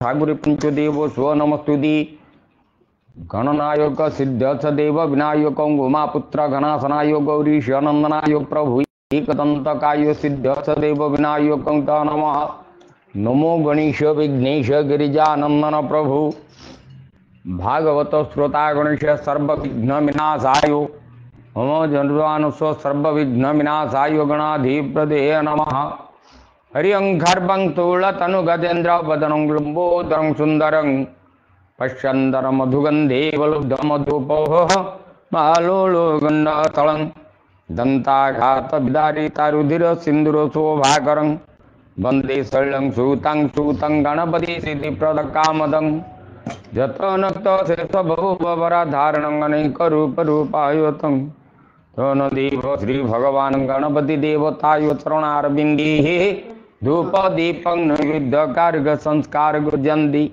ठाकुर पंचदेव स्व नमस्तुति गणनायक सिद्ध देव विनायक उमापुत्र घनासनाय गौरीश नंदनाय प्रभु एकदंतकाय सिद्ध देव विनायक नमः नमो गणेश विघ्नेश गिरिजानंदन प्रभु भागवत श्रोता गणेश सर्वविघ्न विनाशाय मम जन्वानुस्व सर्वविघ्न विनाशाय गणाधिपदे नमः हरिअंघर्भं तूलतनुगजेन्द्र वदनं लंबोदरं सुंदरं पश्यन्दर मधुगंधे वलुब्धमधुपोः मालोलो गन्धतलं दन्ताघात विदारितारुधिर सिन्दूर शोभाकरं वन्दे शैलं सूतं गणपति सिद्धिप्रदकामदं जतनक्त शेषबहुवराधारणं अनेकरूपरूपायुतं तनदेव श्री भगवान गणपति देवताय चरणारविन्देः धूप दीपं नैवेद्य कार्य संस्कार गुर्जन्ति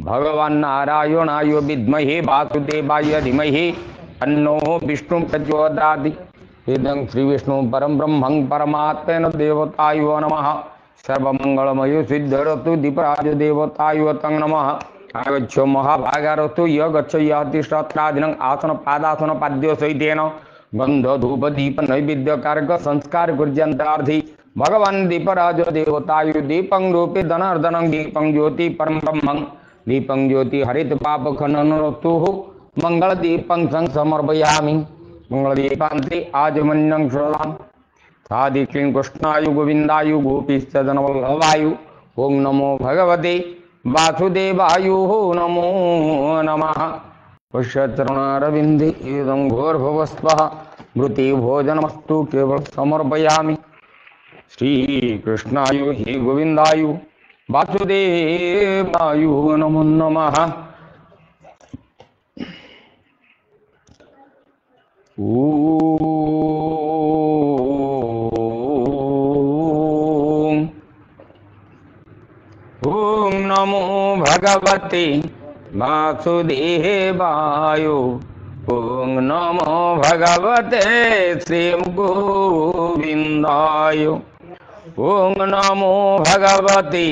भगवान नारायणाय विद्महे वासुदेवाय धीमहि तन्नो विष्णु प्रचोदयात् इदं श्री विष्णु परम ब्रह्मं परमात्मेन देवताय नमः सर्वमंगलमय सिद्धरतु दीपराज देवताय तं नमः आगच्छ महाभागारतु य गच्छ यतिष्ठादिनं आसन पादासन पाद्य सहितेन गंध धूप दीप नैवेद्य कारक संस्कार गुर्जन्तार्थी भगवान दीपराज देवताय दीपं रूपे धनार्दनं दीपं ज्योति परम ब्रह्मं दीपं ज्योति हरित पाप खननोतुः मंगल दीपं सं समर्पयामि मंगल दीपांते आजमन्यं श्रद्धां सादि क्लीं कृष्णाय गोविंदाय गोपीश्चरणवल्लभाय ओं नमो भगवते वासुदेवाय नमो नमः पुष्यचरणारविन्दे इदं घोरभवस्वः मृति भोजनमस्तु केवल समर्पयामि श्रीकृष्णाय हि गोविंदाय वासुदेवाय नमो नमः। ओम नमो भगवते वासुदेवाय ओं नमो भगवते श्री गोविंदाय ओं नमो भगवते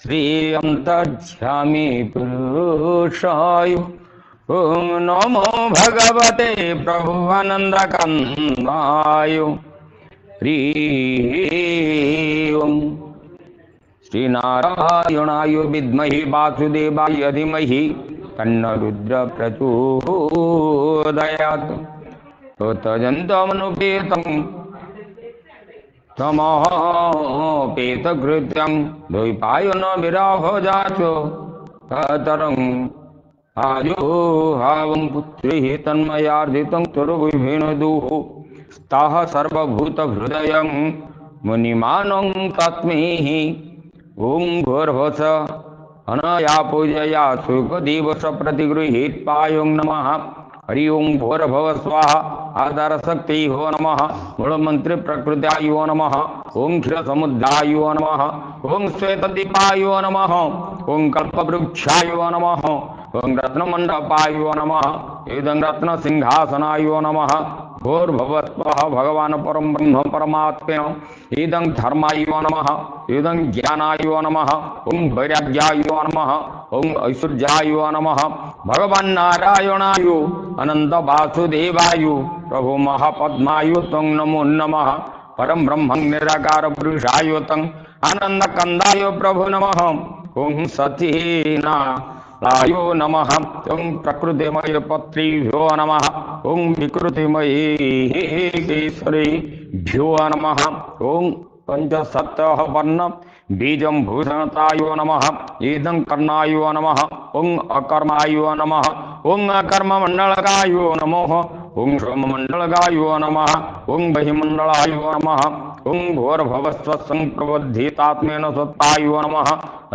श्री अंतर्यामी पुरुषाय ओं नमो भगवते प्रभु आनंद कंदाय ओं श्री नारायणाय विद्महे वासुदेवाय धीमहि तन्नो रुद्र प्रचोदयात् तजन्तमनुपेतं तमोपेतकृत्यं द्वैपायनो विराहोजाचो ततरं आजुहावं पुत्रिः तन्मयार्जितं तुर्विभिन्नदुः स्तः सर्वभूतहृदयं मुनिमानं तस्मै ओं भूर्भुवः अनया पूजया सुखदिवस प्रतिगृहीत्वाय नमः हरि ओं भूर्भुवः स्वाहा आधार शक्ति हो नमः मूलमंत्र प्रकृत्याय नमः ओं क्षीरसमुद्राय नमः ओं श्वेतदीपाय नमः ओं कल्पवृक्षाय नमः ओं रत्नमण्डपाय नमः इदं रत्नसिंहासनाय नमः भूर्भुवः भगवान परम ब्रह्म परमात्मेन इदं धर्माय नमः इदं ज्ञानाय नमः ओं वैराग्याय नमः ओं ऐश्वर्याय नमः भगवान नारायणाय अनंत वासुदेवाय प्रभु महापद्माय तं नमो नमः परम ब्रह्म निराकार पुरुषाय तं आनंद कंदाय प्रभु नमः ओं सतीना लायो नमः ओं प्रकृतिमय पत्रीभ्यो नमः ओं विकृतिमयेश्वरीभ्यो नमः ओं पंचसप्तः वर्ण बीजं भूषणताय नमः इदं कर्णाय नमः ओं अकर्माय नमः ओं अकर्ममण्डलकाय नमः ओं सोममण्डलकाय नमः ओं बहिमण्डलाय नमः ओं भूर्भुवः संप्रबुद्धितात्मेन सत्ताय नमः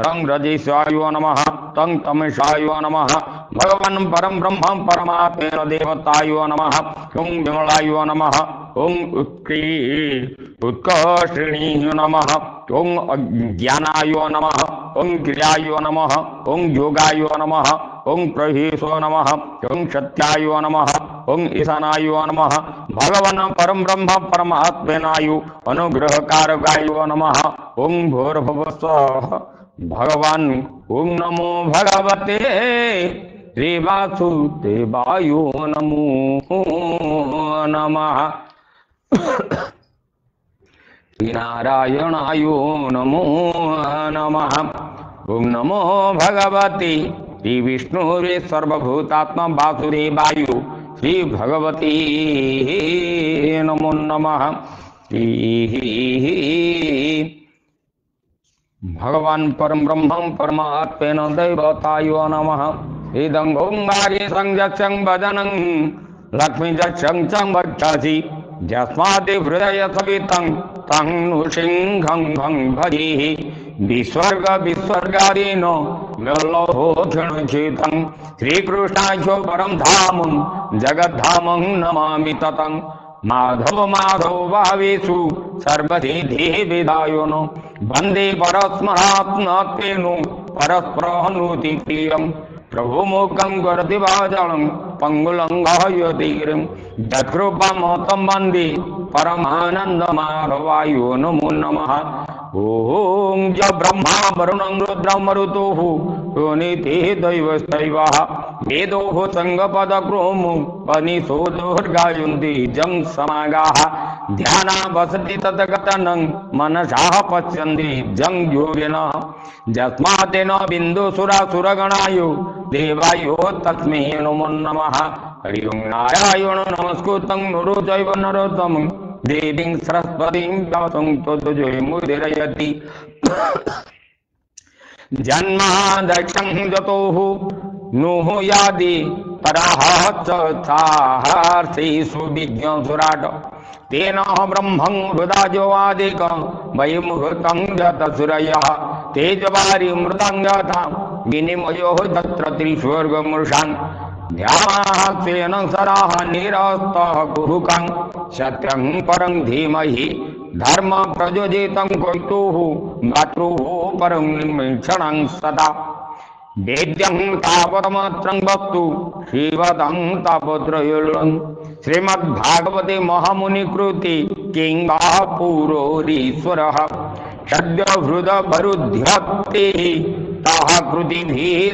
रं रजेशाय नमः तं तमसाय नमः भगवान परम ब्रह्म परमात्मेन देवताय नमः ओं विमलाय नमः ओं उत्कर्षिणीय नमः ओं ज्ञानाय नमः ओं क्रियाय नमः ओं योगाय नमः ओं प्रहीशो नमः ओं सत्याय नमः ओं ईशानाय नमः भगवान परम ब्रह्म परमात्मेनाय अनुग्रहकारकाय नमः ओं भूर्भुवः भगवान ओं नमो भगवते श्री वासुदेवाय नमो नमः श्री नारायणाय नमो नमः ओं नमो भगवते श्री विष्णुरे सर्वभूतात्मा वासुदेवाय श्री भगवती नमो नमः भगवान परम ब्रह्मं परमात्मेन दैवताय नमः इदं ओंकारे संजक्षं वदनं लक्ष्मी जक्षं चं वक्षसि यस्माद् हृदय सवितं तं नु सिंहं भं भजेः विस्वर्ग विस्वर्गादीन वल्लभो क्षणचितं श्रीकृष्णाख्यो परं धामं जगद्धामं नमामि ततं माधव माधव भावेषु सर्वसिद्धि विधायनो वंदे परस्मरात्मत्वेनो परस्परहनुति प्रियं प्रभु मुखं करति वाचालं पंगुलं गहयतिगिरिं यत्कृपामहतं वन्दे परमानन्दमाधवाय नमो नमः ओं ज ब्रह्मा वरुणं रुद्रं मरुतुः योनितिः दैवस्तैवः वेदोः संगपदक्रोमो वनिषोदुर्गायन्ति जं समागाः ध्याना वसति तद्गतनं मनसा पश्यन्ति जं योगिनः यस्मातेन बिन्दुसुरासुरगणायो देवायो तस्मै नमो नमः हरि ओं नारायण नमस्कृतं नरो चैव नरोत्तमं देवीं सरस्वतीं व्यासं ततो जयमुदीरयति जन्मादक्षं जतोः नुः यादि तराः चार्थेषु विज्ञसुराट तेन ब्रह्मं हृदाजोवादिकं वैमुहूर्तं जतसुरयः तेजवारि मृतं यथा विनिमयो तत्र त्रिस्वर्गमृषान् ध्यामाः स्वेन सराः निरस्तः कुहुकं सत्यं परं धीमहि धर्म प्रयोजितं कैतुः मातृः परं क्षणं सदा वेद्यं तावतमात्रं वस्तु श्रीवदं तापत्रयोलं श्रीमद्भागवते महामुनिकृति किं वा पुरोरीश्वरः सद्य हृदवरुध्यते ताः कृतिभिः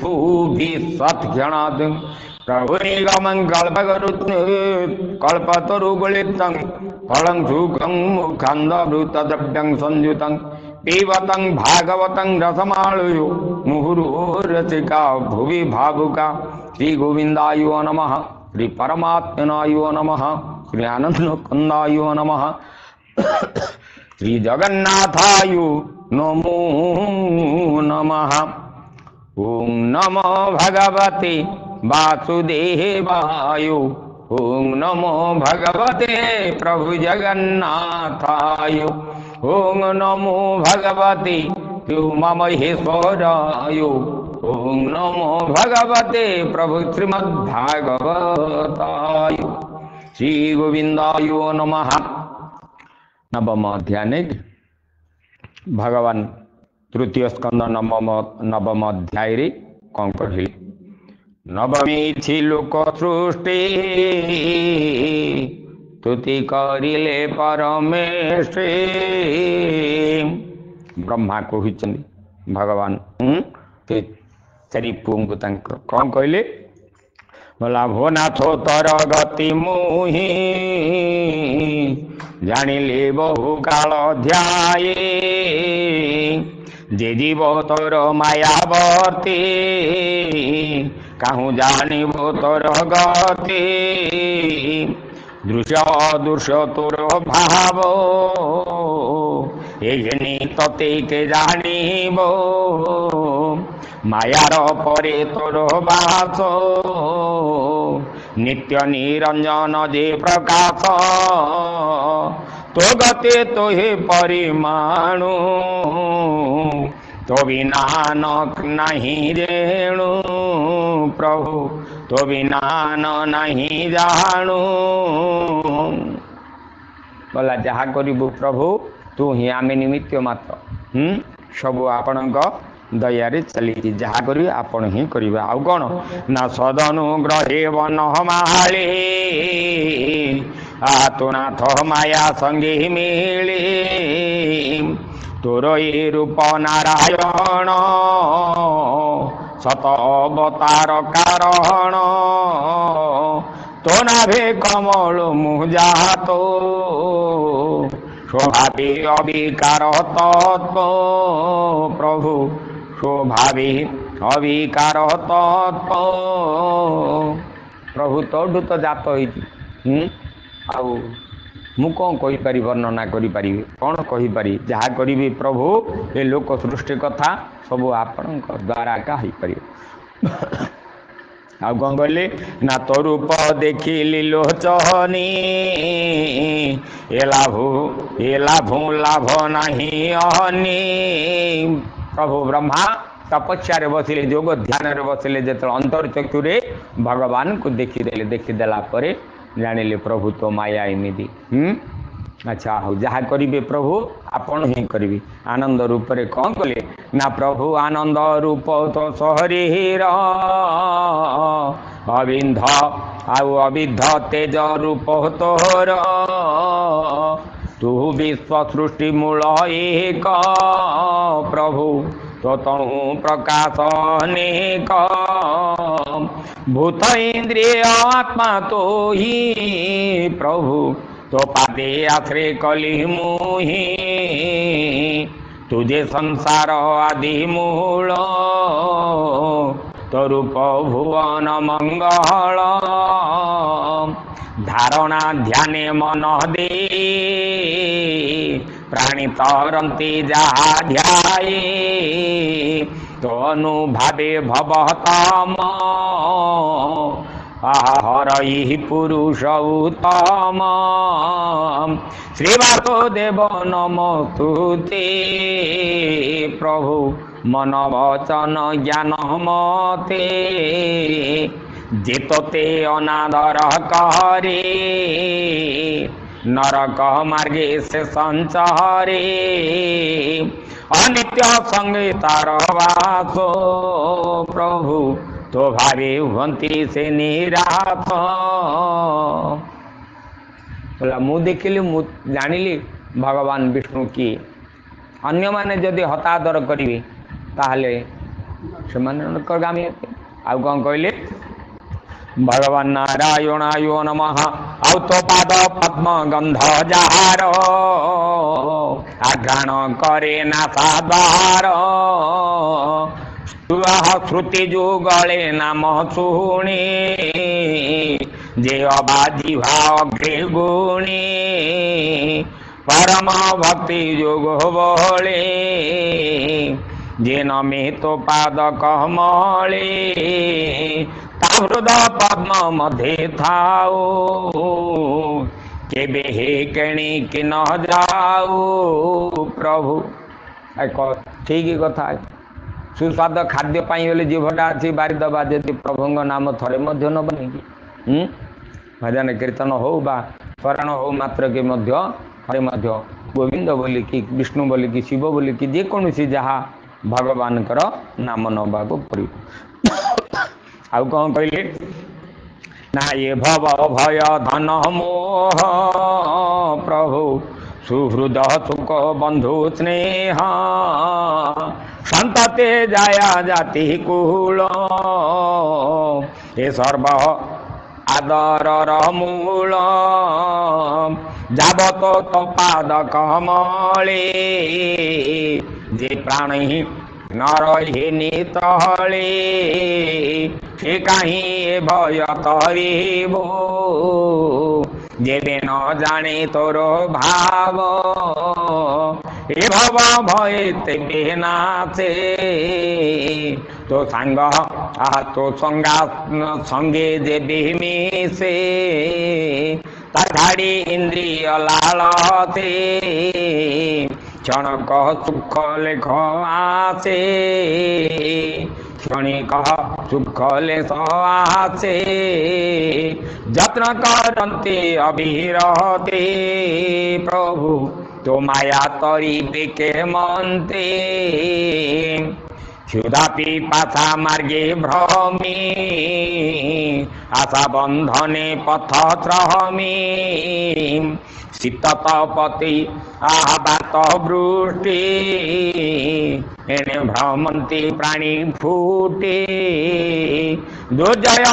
सुभिः सत्क्षणात् प्रभुनिगमं कल्पतरुगुलितं फलं सुखं मुखान्दमृतद्रव्यं संयुतं पिबतं भागवतं रसमालयो मुहुर्मुहुरसिका भुवि भावुका श्रीगोविन्दाय नमः श्री परमात्मनाय नमः श्री आनन्दकन्दाय नमः श्री जगन्नाथाय नमो नमः ओं नमो भगवते वासुदेवाय ओं नमो भगवते प्रभु जगन्नाथाय ओं नमो भगवते उमामहेश्वराय ओं नमो भगवते प्रभु श्रीमद्भागवताय श्री गोविंदाय नमः। नवम अध्याय भगवान तृतीय स्कंद नवम अध्याय कौन कहले नवमी थी लोक सृष्टि तुति करिले परमेश्वरी ब्रह्मा कहते भगवान से चारि पुओं कौन कहले बोला भोनाथ तर गति मुहि जानिले बहु काल ध्याये जे जीव तोर मायावर्ती काहू जानिबो तोर गति दृश्य अदृश्य तोर भाव एजनी तते के जानिबो मायार परे तोर बास नित्य निरंजन जे प्रकाश तो गते तो हे परिमाणु तो बिना नहीं रेणु प्रभु तो बिना नहीं जानू बोला जहा करू प्रभु तू ही आम निमित्त मात्र सबू आपण दयारे चली जहा करी आपण ही करिबा आउ कोन ना सदनुग्रहे वन माळे आतुनाथ माया संगे मिले तोर ये रूप नारायण सत अवतार कारण तो नाभे कमल मुजा तो स्वभावी अविकार तत्व प्रभु स्वभावी अविकार तत्व प्रभु तोठू तो जात होती आउ मु कौन कहीपरि वर्णना करी कौन कहीपरि जहाँ करी प्रभु ये लोक सृष्टि कथा सबू आपण द्वारा का हो पार आउ कौन कहले ना तो रूप देखिली लोचनी ए लाभ नहीं अहनी प्रभु ब्रह्मा तपस्या बसिले जोग ध्यान बसिले जो अंतर्चक्षुरे भगवान को देखीदेला जानिले प्रभु तो माया एमती अच्छा हो जहाँ करेंगे प्रभु आपण ही करी आनंद रूप रे कौन कले ना प्रभु आनंद रूप तो शरीर अविंध आउ अविध तेज रूप तोर तू विश्व सृष्टि मूल एक प्रभु तो तणु प्रकाश अनेक भूत इंद्रिय आत्मा तो ही प्रभु तो पादे आश्रय कली मुहि तुझे संसार आदि मूल तो रूप भुवन मंगल धारणा ध्याने मन दे प्राणी तरंती जहा ध्याये तो अनुभावे भवतम हरई पुरुष उत्तम श्रीवासुदेव नमस्तुते प्रभु मन वचन ज्ञान मते जेतते अनादर करे नरक मार्गे से संचारे अनित्य संगीतार वासो प्रभु तो भावे हुंती से निराश बोला मु देखिली मु जानिली भगवान विष्णु की अन्य माने जदि हतादर करिवे ताहले से गामी आउ कौन कहले भगवान नारायणायो नमः आउ तो पाद पद्म गंध जार आघ्राण करे नासाद्वार श्रुति जुगले नाम शुणी जे अबाजी भाग्रे गुणी परम भक्ति जोग बले जे नमे तो पाद कमले हृदय पद्म मध्य थाओ केबे हे केणी कि न जाओ प्रभु ठीक कथा सुस्वाद खाद्य बोले जीवटा अच्छी बारी दबा जदि प्रभु नाम थरे मध्य नबनी कि भजन कीर्तन हो बा स्मरण हो मात्र के मध्य थरे मध्य गोविंद बोली कि विष्णु बोली कि शिव बोली कि जेकोसी जहाँ भगवान नाम नवा पड़ो आउ कौन कहले ना ये भव भय धन मोह प्रभु सुहृद सुख बंधु स्नेह संतते जाया जाति कुल ये सर्व आदर मूल जाबत तो पाद कमले जे प्राण ही न रहे नितले से कहीं भय तरीबो जेबे न जाने तोर भाव ए भव भय तेबे नाचे तो सांग तो संगा संगे जेबे मिसे ताड़ी इंद्रिय लालते क्षणक सुख लेख आसे क्षणिक सुख लेख आसे जत्न करते अभिरहते प्रभु तो माया तरी बेके मनते क्षुधापि पाशा मार्गे भ्रमी आशा बंधने पथ त्रहमी शीततपति आहबात वृष्टि एणे भ्रमन्ति प्राणी फूटे दुर्जय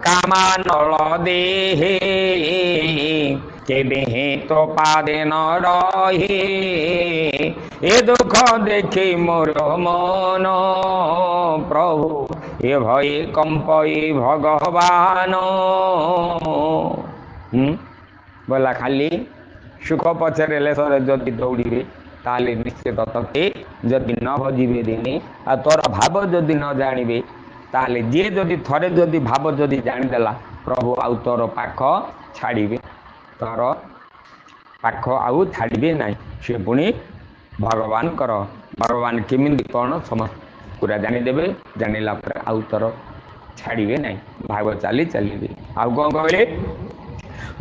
कामानल देहे केबे तो पादे न रहे ए दुख देखी मोर मन प्रभु ए भय कंपई भगवान बोला खाली सुख पछरे लेसरे जदि दौड़े ताले निश्चित तते जदि न भजिबे दिने आ तोर भाव जदि न जानिबे ताले जे जदि थरे जदि भाव जदि जानिदेला प्रभु आउ तोर पाख छाड़िबे तोर पाख आउ छाड़िबे नहीं से पुणी भगवान कर भगवान केमिति कौन समस्त पूरा जानिदेबे जानिला पर आउ तोर छाड़िबे नहीं भाव चाली चलिबे आउ कौन कहले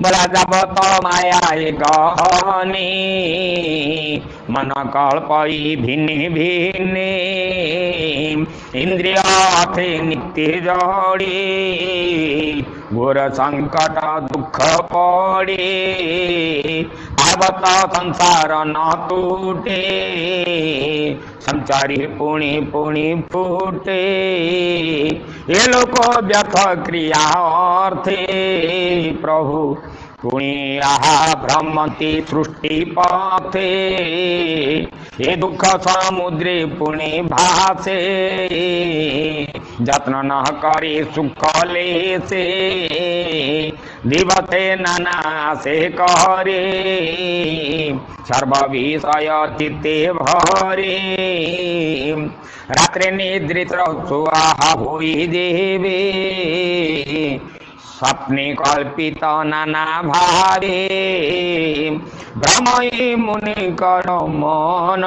बला जब तो माया गहनी मन कल्पई भिन्ने भिन्ने इंद्रिय थे नित्य जड़ी घोर संकट दुख पड़े आवत संसार न टूटे संचारी पुणी पुणी फूटे ये लोक व्यर्थ क्रिया अर्थे प्रभु पुणी आहा भ्रमति सृष्टि पथे ये दुख समुद्रे पुणी भासे जत्न न करे सुख लेसे दिवसे नाना से करे सर्व विषय चित्ते भरे रात्रि निद्रित सुहा हुई देवे स्वप्ने कल्पित नाना भारे भ्रमई मुनि कर मन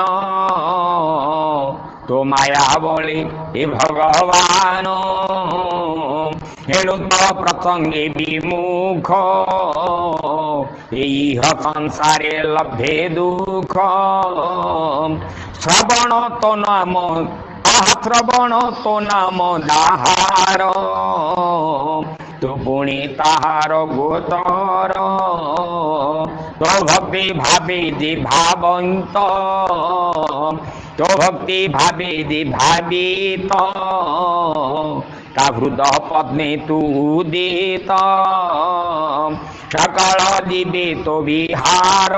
तो माया बोले हे भगवान हेणु तो प्रसंगे विमुख यह संसारे लभे दुख श्रवण तो नाम श्रवण तो नाम दाहार तो पुणी ताहार गोतर तो भक्ति भावे दि भावंत तो भक्ति भावे दि भावित ता हृदय पद्मे तू उदित सकल दिवे तो विहार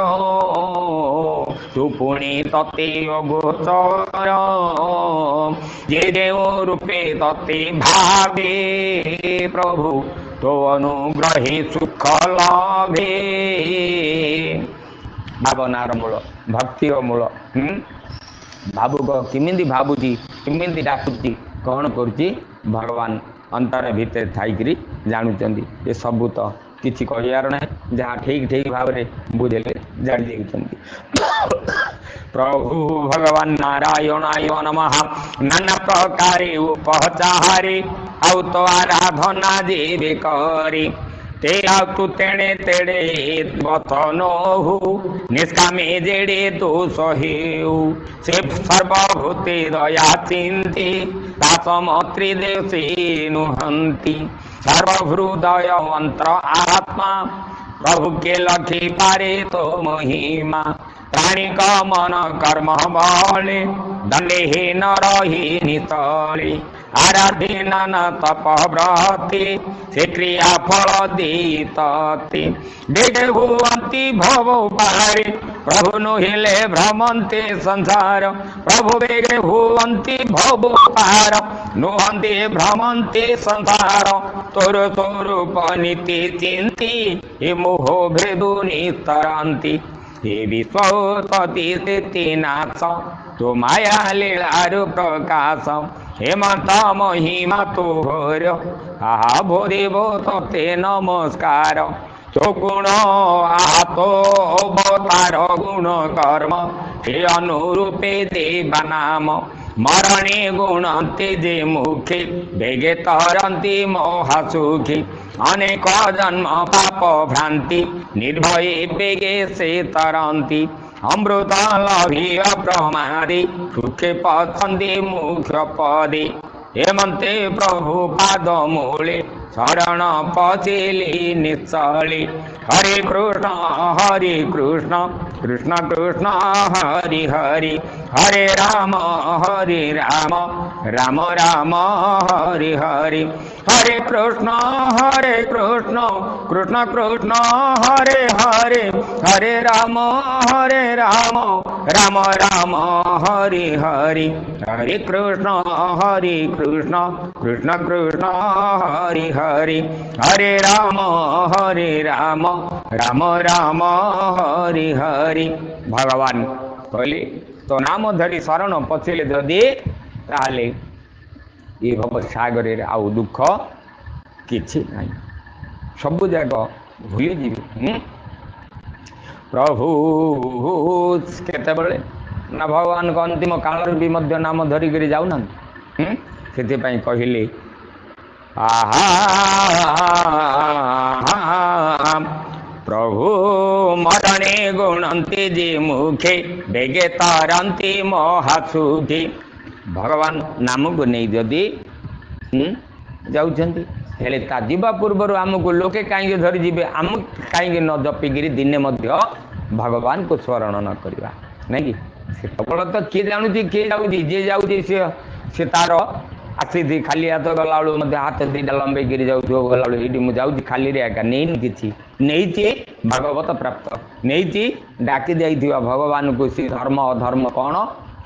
तू पुणी तते गोचर जे देव रूपे तते भावे प्रभु तो अनुग्रहे सुख लाभे भावनार मूल भक्तिर मूल भावुक किमिंदी भावुची किमिंदी डाकुची कौन करुची भगवान अंतर भितर थाइकरी जानुचंदी ये सबू तो किसी कहियार ना जहाँ ठीक ठीक भाव में बुझेले जानी देउचंदी प्रभु भगवान नारायणाय नमः नाना प्रकार उपचारे आउ तो आराधना देवे करी ते तू तेणे तेड़े बतनहु निष्कामे जेड़े दोष हेउ से सर्वभूते दया चिंती तासमत्रि देशे नुहंती सर्वहृदय मंत्र आत्मा प्रभु के लखी पारे तो महिमा प्राणी का मन कर्म बले दंडे ही न रही नितले आराधे नाना तप व्रते से क्रिया फल दीतते डेडे हुवंती भव पारे प्रभु नुहिले भ्रमन्ते संसार प्रभु वेगे हुवंती भव पार नुहंते भ्रमन्ते संसार तोर स्वरूप नीति चिंती हे मोह भेदु निस्तरंती हे विश्वपति स्थिति नाश तो माया लीलारु प्रकाश हेमंत महिमा तोहर आहा भोदेव तते नमस्कार तो गुण आहा तो अवतार गुण कर्म हे अनुरूपे देवा नाम मरणे गुणन्ति जे मुखे बेगे तरन्ति महासुखी अनेक जन्म पाप भ्रांति निर्भये बेगे से तरन्ति अमृत लभिय प्रमादे सुखे पथंदे मुख्य पदे हेमंते प्रभु पाद मूले शरण पचिली निश्चले हरे कृष्ण कृष्ण कृष्ण हरि हरि हरे राम राम राम हरि हरि हरे कृष्ण कृष्ण कृष्ण हरे हरे हरे राम राम राम हरि हरि हरे कृष्ण कृष्ण कृष्ण हरि हरि हरे राम राम राम हरि हरि भगवान कहले तो नाम धरी शरण पचिले जदि ताले ये भव सागर आउ दुख किछि नहीं सबु जाक भूली जीवी प्रभु केते बेले ना भगवान को अंतिम काल भी मध्य नाम धरिक जाऊना से कहले आहा प्रभु मरणे गुणंती जी मुखे बेगे तारंती महासुखी भगवान नाम को नहीं जदि जाऊँगी हेले ता जीवा पूर्व आमको लोके कहीं धरी जीवे आम कहीं न जपिकी दिने मध्य भगवान को स्मरण न करवा नहीं कि सबल तो किए जानूँ किए जाऊँगी जी जाऊँगी सी तार आसी खाली हाथ गला बेलू हाथ दीटा लंबे गिरी जाऊ गला ये मुझे खाली एका नहीं किसी नहीं भागवत प्राप्त नहीं डाकी जा भगवान को सी धर्म अधर्म कौन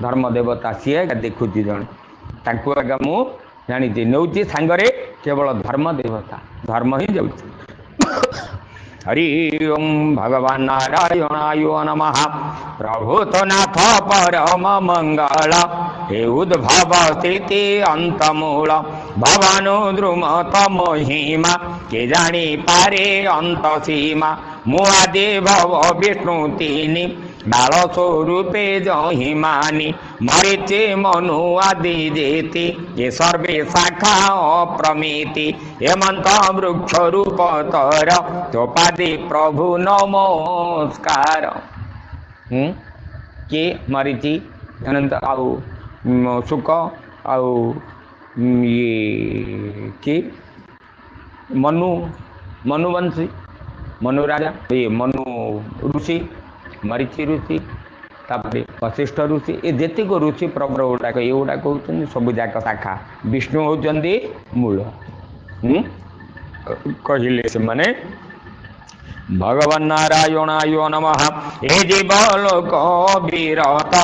धर्म देवता सी देखुची जन आगे मु जानी नौ सांगरे केवल धर्म देवता धर्म ही जाऊँ हरि ओम भगवान नारायणाय नमः प्रभु तो नाथ परम मंगल हे उद्भव स्थिति अंतमूल भवानु द्रुमत महिमा के जानी पारे अंत सीमा मुआदि भव विष्णु तीनि बाल स्वरूपे जहिमानी मरीचे मनु आदि जेति ये सर्वे शाखा अप्रमिति हेमंत वृक्ष रूप तर चोपादि प्रभु नमस्कार के मरीची अनंत आउ सुख आउ ये के मनुवंशी मनु राजा ये मनु ऋषि मरीचि ऋषि तापरे वशिष्ठ ऋषि ये जेतिक ऋषि प्रवर गुड़ाक ये गुड़ाक होती सब जाक शाखा विष्णु होती मूल कहले से माने भगवान नारायणाय नमः हे जीव लोक विरत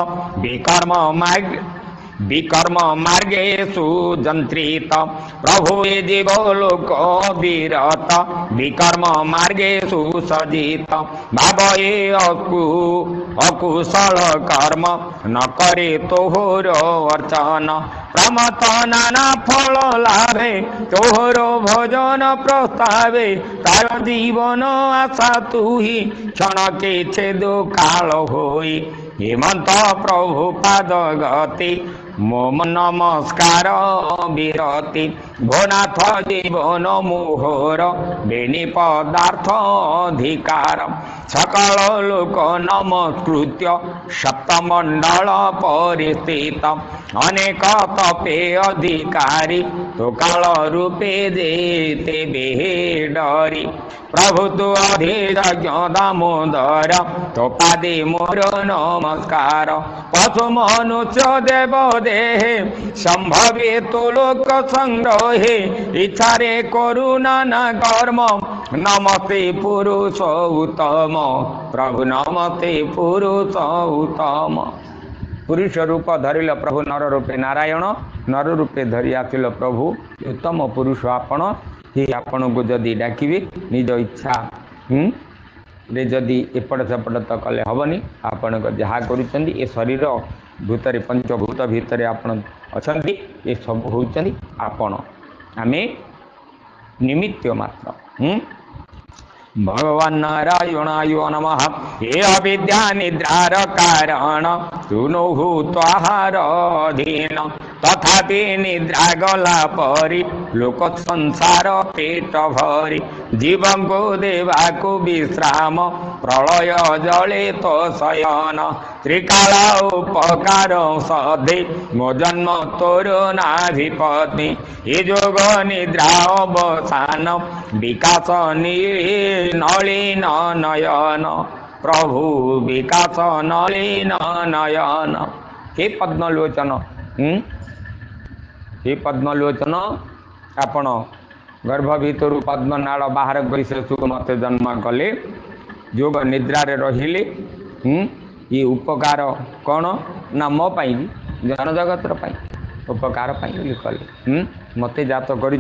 विकर्म मार्गेषु जंत्रित प्रभु ये जीव लोक विरत विकर्म मार्गेषु सजित भावये अकुशल कर्म न करे तोहर अर्चन प्रमथ नाना फल लाभे तोहर भजन प्रस्तावे तार जीवन आशा तू ही क्षण के छेद काल होई हेमंत प्रभु पाद गति मोम नमस्कार विरति भोनाथ जीवन मोहर बेनी पदार्थ अधिकार सकल लोक नमस्कृत्य सप्तमंडल परिस्थित अनेक तपे अधिकारी तो काल रूपे देते बेडरी प्रभु तो अधिराज्ञ दामोदर तो पादे मोर नमस्कार पशु मनुष्य देव देहे संभवे तो लोक संग्रहे इच्छारे करुणा न कर्म नमस्ते पुरुष उत्तम प्रभु नमस्ते पुरुष उत्तम पुरुष रूप धरिल प्रभु नर रूपे नारायण नर रूपे धरी आसिल प्रभु उत्तम पुरुष आपण ही आपण को जदि डाकिबे निज इच्छा रे जदि एपट सेपट तो कले हेनी आपण जहाँ करुँच ए शरीर भूतरे पंचभूत भितर आपण अच्छा ये सब होती आपण आमे निमित्त मात्र भगवान नारायणाय नमः हे अविद्या निद्रार कारण सुनुहु त्वाहार अधीन तथापि निद्रा गला परी लोक संसार पेट भरी जीवन को देवा को विश्राम प्रलय जले तो शयन त्रिकाल उपकार सधे मो जन्म तोर नाभिपत्नी ये जोग निद्रा अवसान विकास नलिन नयन प्रभु विकास नलिन नयन। हे पद्मलोचन हे पद्मलोचन आपण गर्भ भितर पद्मनाड़ बाहर कर शिशु को मत जन्म कले जोग निद्रा रहिले ये उपकार कौन ना मो पाई जन जगत उपकार कले मत जात कर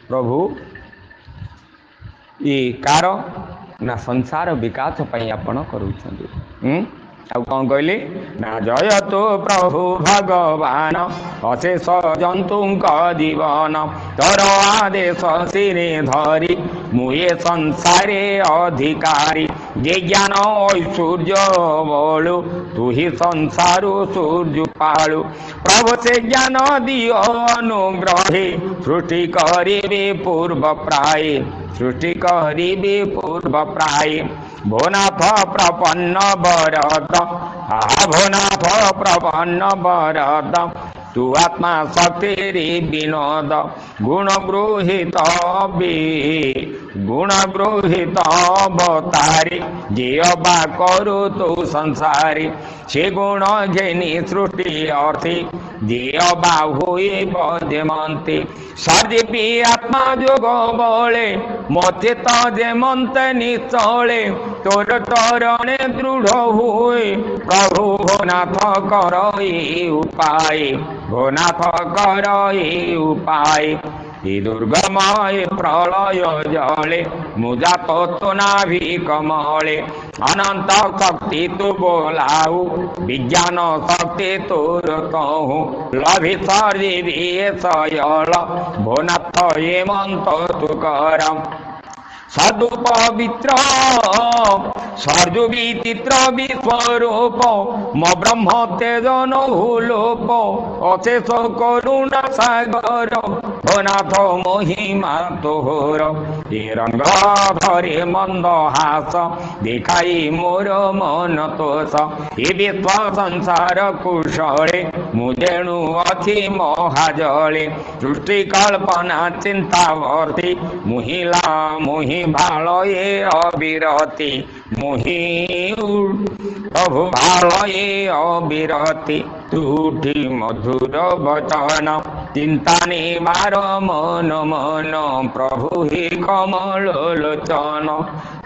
प्रभु ये कार ना संसार विकास आपण करूँ आउ कौन कहले ना जय तो प्रभु भगवान अशेष जंतु जीवन तोर आदेश सिरे धरी मुए संसारे अधिकारी जे ज्ञान ऐश्वर्य बोलू तू ही संसार सूर्य पालू प्रभु से ज्ञान दियो अनुग्रहे सृष्टि करिबे पूर्व प्राय सृष्टि करिबे पूर्व प्राय भोनाथ प्रपन्न बरद भोनाथ प्रपन्न बरद तू आत्मा शक्ति विनोद गुण गृहित अवतारी जे बा करु तू संसारी से गुण घेनी सृष्टि अर्थी जे बा हुए बदेमंती सर्दीपी आत्मा जोग बले मते जेमंत निचले तोर चरणे दृढ़ हुए प्रभु भोनाथ कर उपाय भोनाथ कर उपाय दुर्गमय प्रलय जले मुजा तो नाभि कमले अनंत शक्ति तू बोलाऊ विज्ञान शक्ति तोर कहूँ लभि सयल भोनाथ ये मंत तू करम सदु पवित्र सर्जु विचित्र विश्वरूप म ब्रह्म तेज नहुलोप अशेष करुणा सागर भोनाथ महिमा तोहर ये रंग धरे मंद हास देखाई मोर मन तोष ये विश्व संसार कुशले मुजेणु अच्छी महाजले सृष्टि कल्पना चिंतावर्ती मुहिला मुहि भालये अविरति मुहि प्रभु भालये अविरति तुठी मधुर वचन चिंता निवार मन मन प्रभु ही कमल लोचन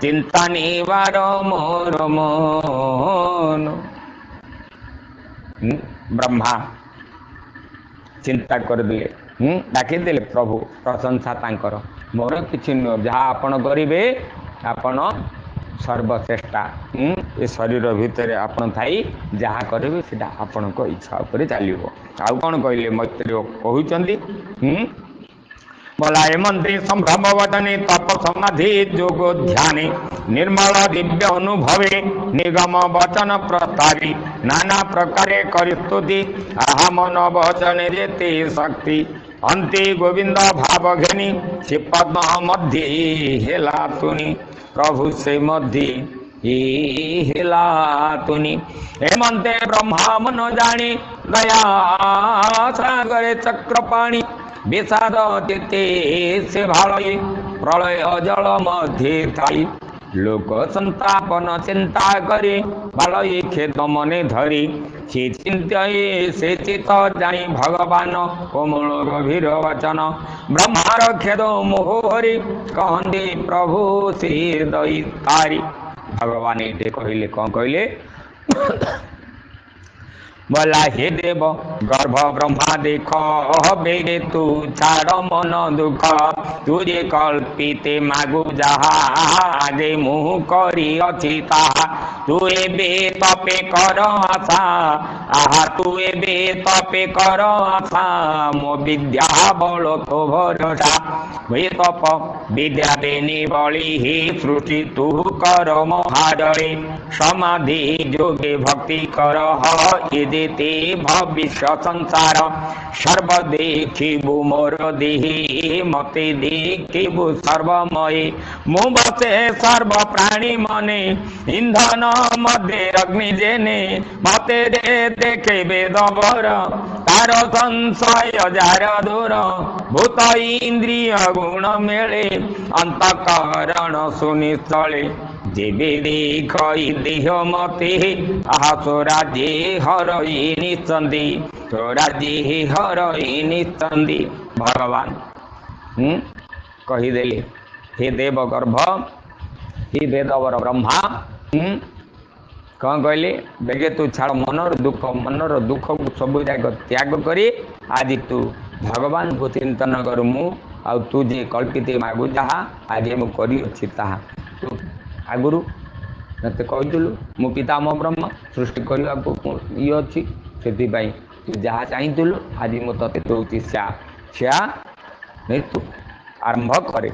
चिंता निवार मोर मन। ब्रह्मा चिंता कर दिले डाकी देले प्रभु प्रशंसा तांकर मोर किछि नुह जहाँ आपण करिवे आपण सर्वश्रेष्ठा ये शरीर भितर आपण थाई जहाँ करिवे सेटा आपण को इच्छा उपर चलिबो। आउ कोन कहले मैत्री कहउचंदी बोला मंत्री संभ्रम वदने तप समाधि जोग ध्याने निर्मल दिव्य अनुभवे निगम वचन प्रस्तावी नाना प्रकारे करि स्तुति आहा मन वचन जेते शक्ति अंते गोविंद भाव घेनी से पद्म मध्य हेला तुनी प्रभु से मध्य हेला तुनी हेमंते ब्रह्मा मन जानी दया सागरे चक्रपाणी विषाद चित्ते से भालये प्रलय जल मध्य थाई लोक संतापन चिंता करे बालये खेद मने धरी से चिंत्ये से चित जानी भगवान कोमल गभीर वचन ब्रह्मार खेद मोह हरि कहते प्रभु से दैतारी भगवान ये कहले कौन कहले बोला हे देव गर्भ ब्रह्मा देख बेगे तू छाड़ मन दुख तुझे कल्पिते मागु जहा आगे मुह करी अछि ताहा तू एबे तपे कर आशा आहा तू एबे तपे कर आशा मो विद्या बल तो भरोसा वे तप विद्या बेनी बली हे सृष्टि तू कर महाडरे समाधि जोगे भक्ति कर ये जेते भविष्य संसार सर्व देखिबु मोर देहि मते देखिबु सर्वमय मु बसे सर्व प्राणी मने इंधन मध्य अग्नि जेने मते देखे वेदवर तार संशय जार दूर भूत इंद्रिय गुण मेले अंतकरण सुनिश्चले जेबे देखई देह मते आहा स्वराजे हरई निचंदी स्वराजे हरई निचंदी भगवान कहीदेले हे देव गर्भ हे वेदवर ब्रह्मा कौन कहले बेगे तू छाड़ मनर दुख को सब जाक त्याग करी आज तू भगवान को चिंतन करू मु आ तू जे कल्पित मागु जहा आज मु करी अछि ताहा तू आगुरु मते कहलु मु पितामह ब्रह्म सृष्टि करबा को ये अछि सेति पई तू जहा चाहितलु आज मु तते दोति स्या मृत्यु आरंभ करे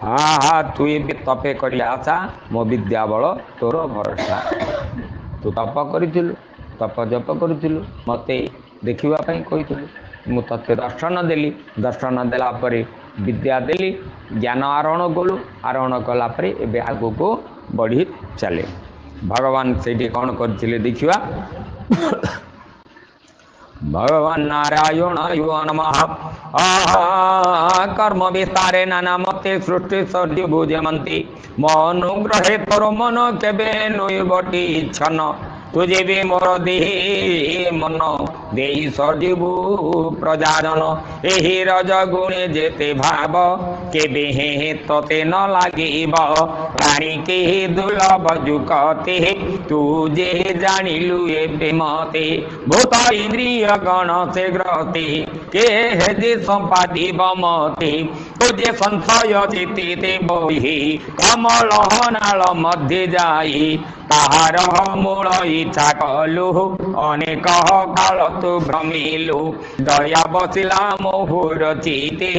हाँ हाँ तू ये तपे करी आशा मो विद्या बल तोर भरोसा तू तप करिथिलु तप जप करिथिलु मते देखिबा पई कहिथिलु मु तते दर्शन देली दर्शन देला परे विद्या देली ज्ञान आरोहण कलु आरोहण कला परे एबे आगु को बढ़ी चले भगवान सेठी कौन करथिले देखिबा भगवान नारायण यो नमः कर्म विस्तारे नाना मते सृष्टि सृष्टि भुजमंती मनुग्रहे तोर मन केबे नोबटी छन तुझे भी मोर देहि मन देहि सजीवु प्रजाजन एहि रज गुणे जेते भाव केबे हे तते न लागिब प्राणी के दुर्लभ जुकते तू जे जानिलु एबे मते भूत इंद्रिय गण से ग्रहते के हे जे संपादी बमते तुझे संशय चित्ते बहि कमल नाल मध्य जाई ताहार मूल इच्छा कलु अनेक काल तु भ्रमिलु दया बसिला मोहुर चिते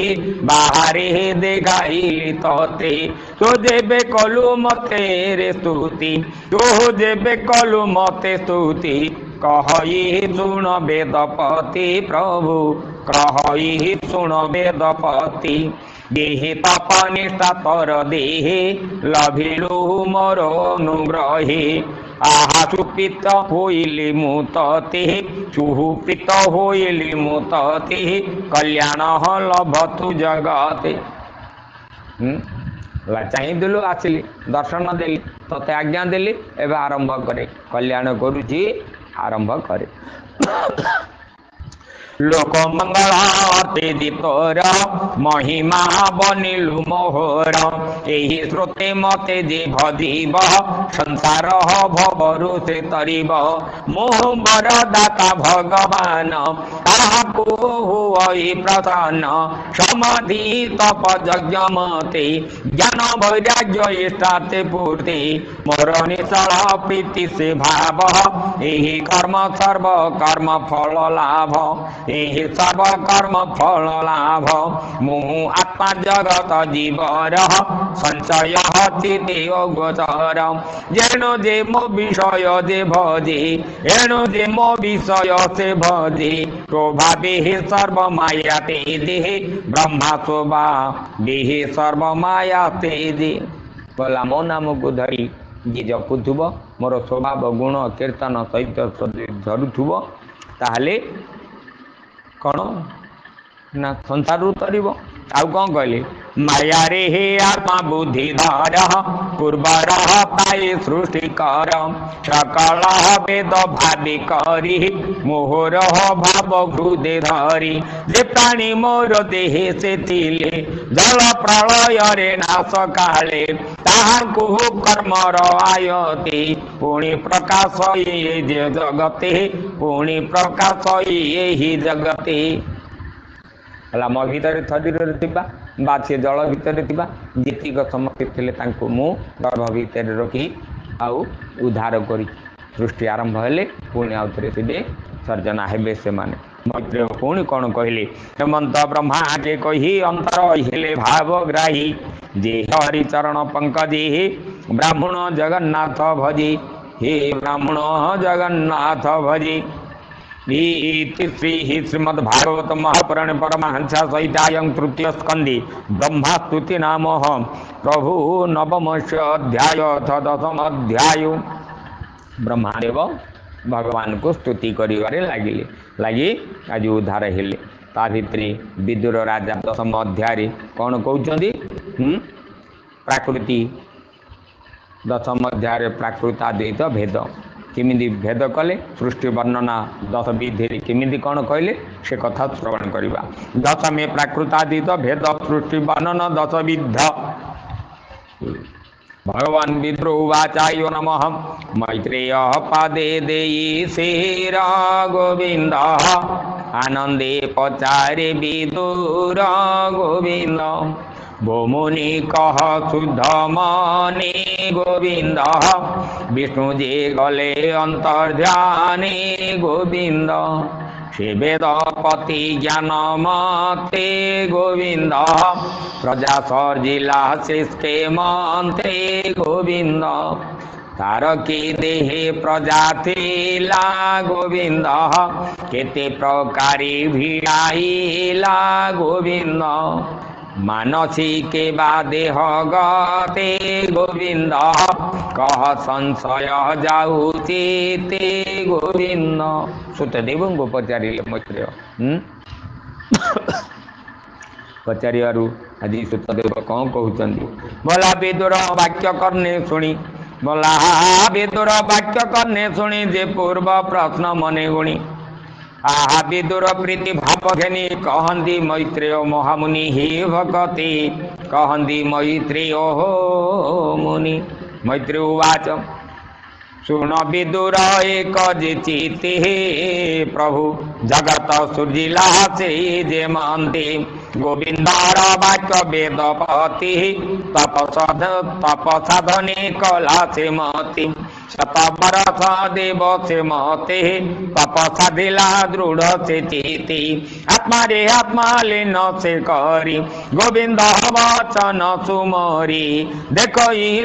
बाहरे देखाइली तते तो जेबे कलु मते रे स्तुति तो जेबे कलु मते स्तुति कहई सुन वेदपति प्रभु कहई सुन वेदपति देहे तप निष्ठा तर देहे लभिलु मोर अनुग्रहे आहा चुपित होइली मुतते चुपित होइली मुतते कल्याण लभतु जगते चाही देलु आसिली दर्शन देली तते आज्ञा देली एवं आरंभ करे कल्याण करुची आरंभ करे लोक मंगल तेजी तोर महिमा बनिलु मोहर एही श्रोते मते जे भजीब संसार भवरु से तरीब मोह बर दाता भगवान ताहाको होई प्रसन्न समाधि तप यज्ञ मते ज्ञान वैराग्य इष्टाते पूर्ति मोर निश्चल प्रीति से भाव एही कर्म सर्व कर्म फल लाभ एहि सर्व कर्म फल लाभ मुहु आत्मा जगत जीवर संचय चिते गोचर जेणु जे मो विषय जे भजे एणु जे मो विषय से भजे तो भावे सर्व माया ते देहे ब्रह्मा शोभा देहे सर्व माया ते दे बोला मो नाम को धरी जे जपुथुब मोर स्वभाव गुण कीर्तन सहित धरुथुब ताहले कौन ना संसार तर आउ कौन कहले माया रे हे आत्मा बुद्धि धर पूर्वर पाए सृष्टि कर सकल वेद भावी करी मोहर भाव हृदय धरी जे प्राणी मोर देहे से तिले जल प्रलय रे नाश काले ताहाकु कर्मर आयते पुणी प्रकाश ये जगते पुणी प्रकाश ये जगते मो भितर शरीर से जल भितर जीतिक समस्या थे मु गर्भ भितर रखी आउ उद्धार करी सृष्टि आरंभ हेले पुणी आउ थे सर्जना हेबे से माने मैत्रेय पुणी कौन कहले हेमंत ब्रह्मा के कही अंतर हेले भावग्राही जे हरिचरण पंकजे ब्राह्मण जगन्नाथ भजे हे ब्राह्मण जगन्नाथ भजे इति श्री श्रीमद्भागवत महापुराणे परमहंसा सहितायं तृतीय स्कंदे ब्रह्मा स्तुति नाम प्रभु नवमश अध्याय अथ दशम अध्याय। ब्रह्मादेव भगवान को स्तुति करिवारे लगी आज उद्धार हेले। ता भितरे विदुर राजा दशम अध्याय कौन कहते प्राकृति दशम अध्याय प्राकृताद्वैत भेद किमिदी भेद कले सृष्टि वर्णना दश विधि किमिदी कौन कहले से कथा श्रवण करवा। दशमे प्राकृताद्वैत भेद सृष्टि वर्णन दश विध। भगवान विद्रोवाचाय नमः मैत्रेय पादे देयी शेरा गोविंद आनंदे पचारे विदुर गोविंद भोमुनि कह शुद्ध मने गोविंद विष्णु जे गले अंतर्ध्याने गोविंद से वेदपति ज्ञान मते गोविंद प्रजा सर्जिला सृष्टि मंत्रे गोविंद तारकी देहे प्रजा थिला गोविंद केते प्रकारी भिड़ाइला गोविंद मानसी के देह गते गोविंद कह संशय जाऊते गोविंद। सुतदेव को पचारे मैत्रेय पचारू आज सुतदेव कौन कहते भला विदुर वाक्य करने शुणी भला विदुर वाक्य करने शुणी जे पूर्व प्रश्न मने गुणी आहा विदुर प्रीति भाव घेनी कहंदी मैत्रेय महामुनि हे भगति कहंदी मैत्रेय हो मुनि। मैत्रेय उवाच सुन विदुर एक चिति प्रभु जगत सुजिला से जे मानते गोविंदार वाक्य वेदपति तपसाधने कला से मति शत बरस देव से मते तपसाधिला दृढ़ से चेती आत्मा रे आत्मा लीन से करी गोविंद वचन सुमरी देख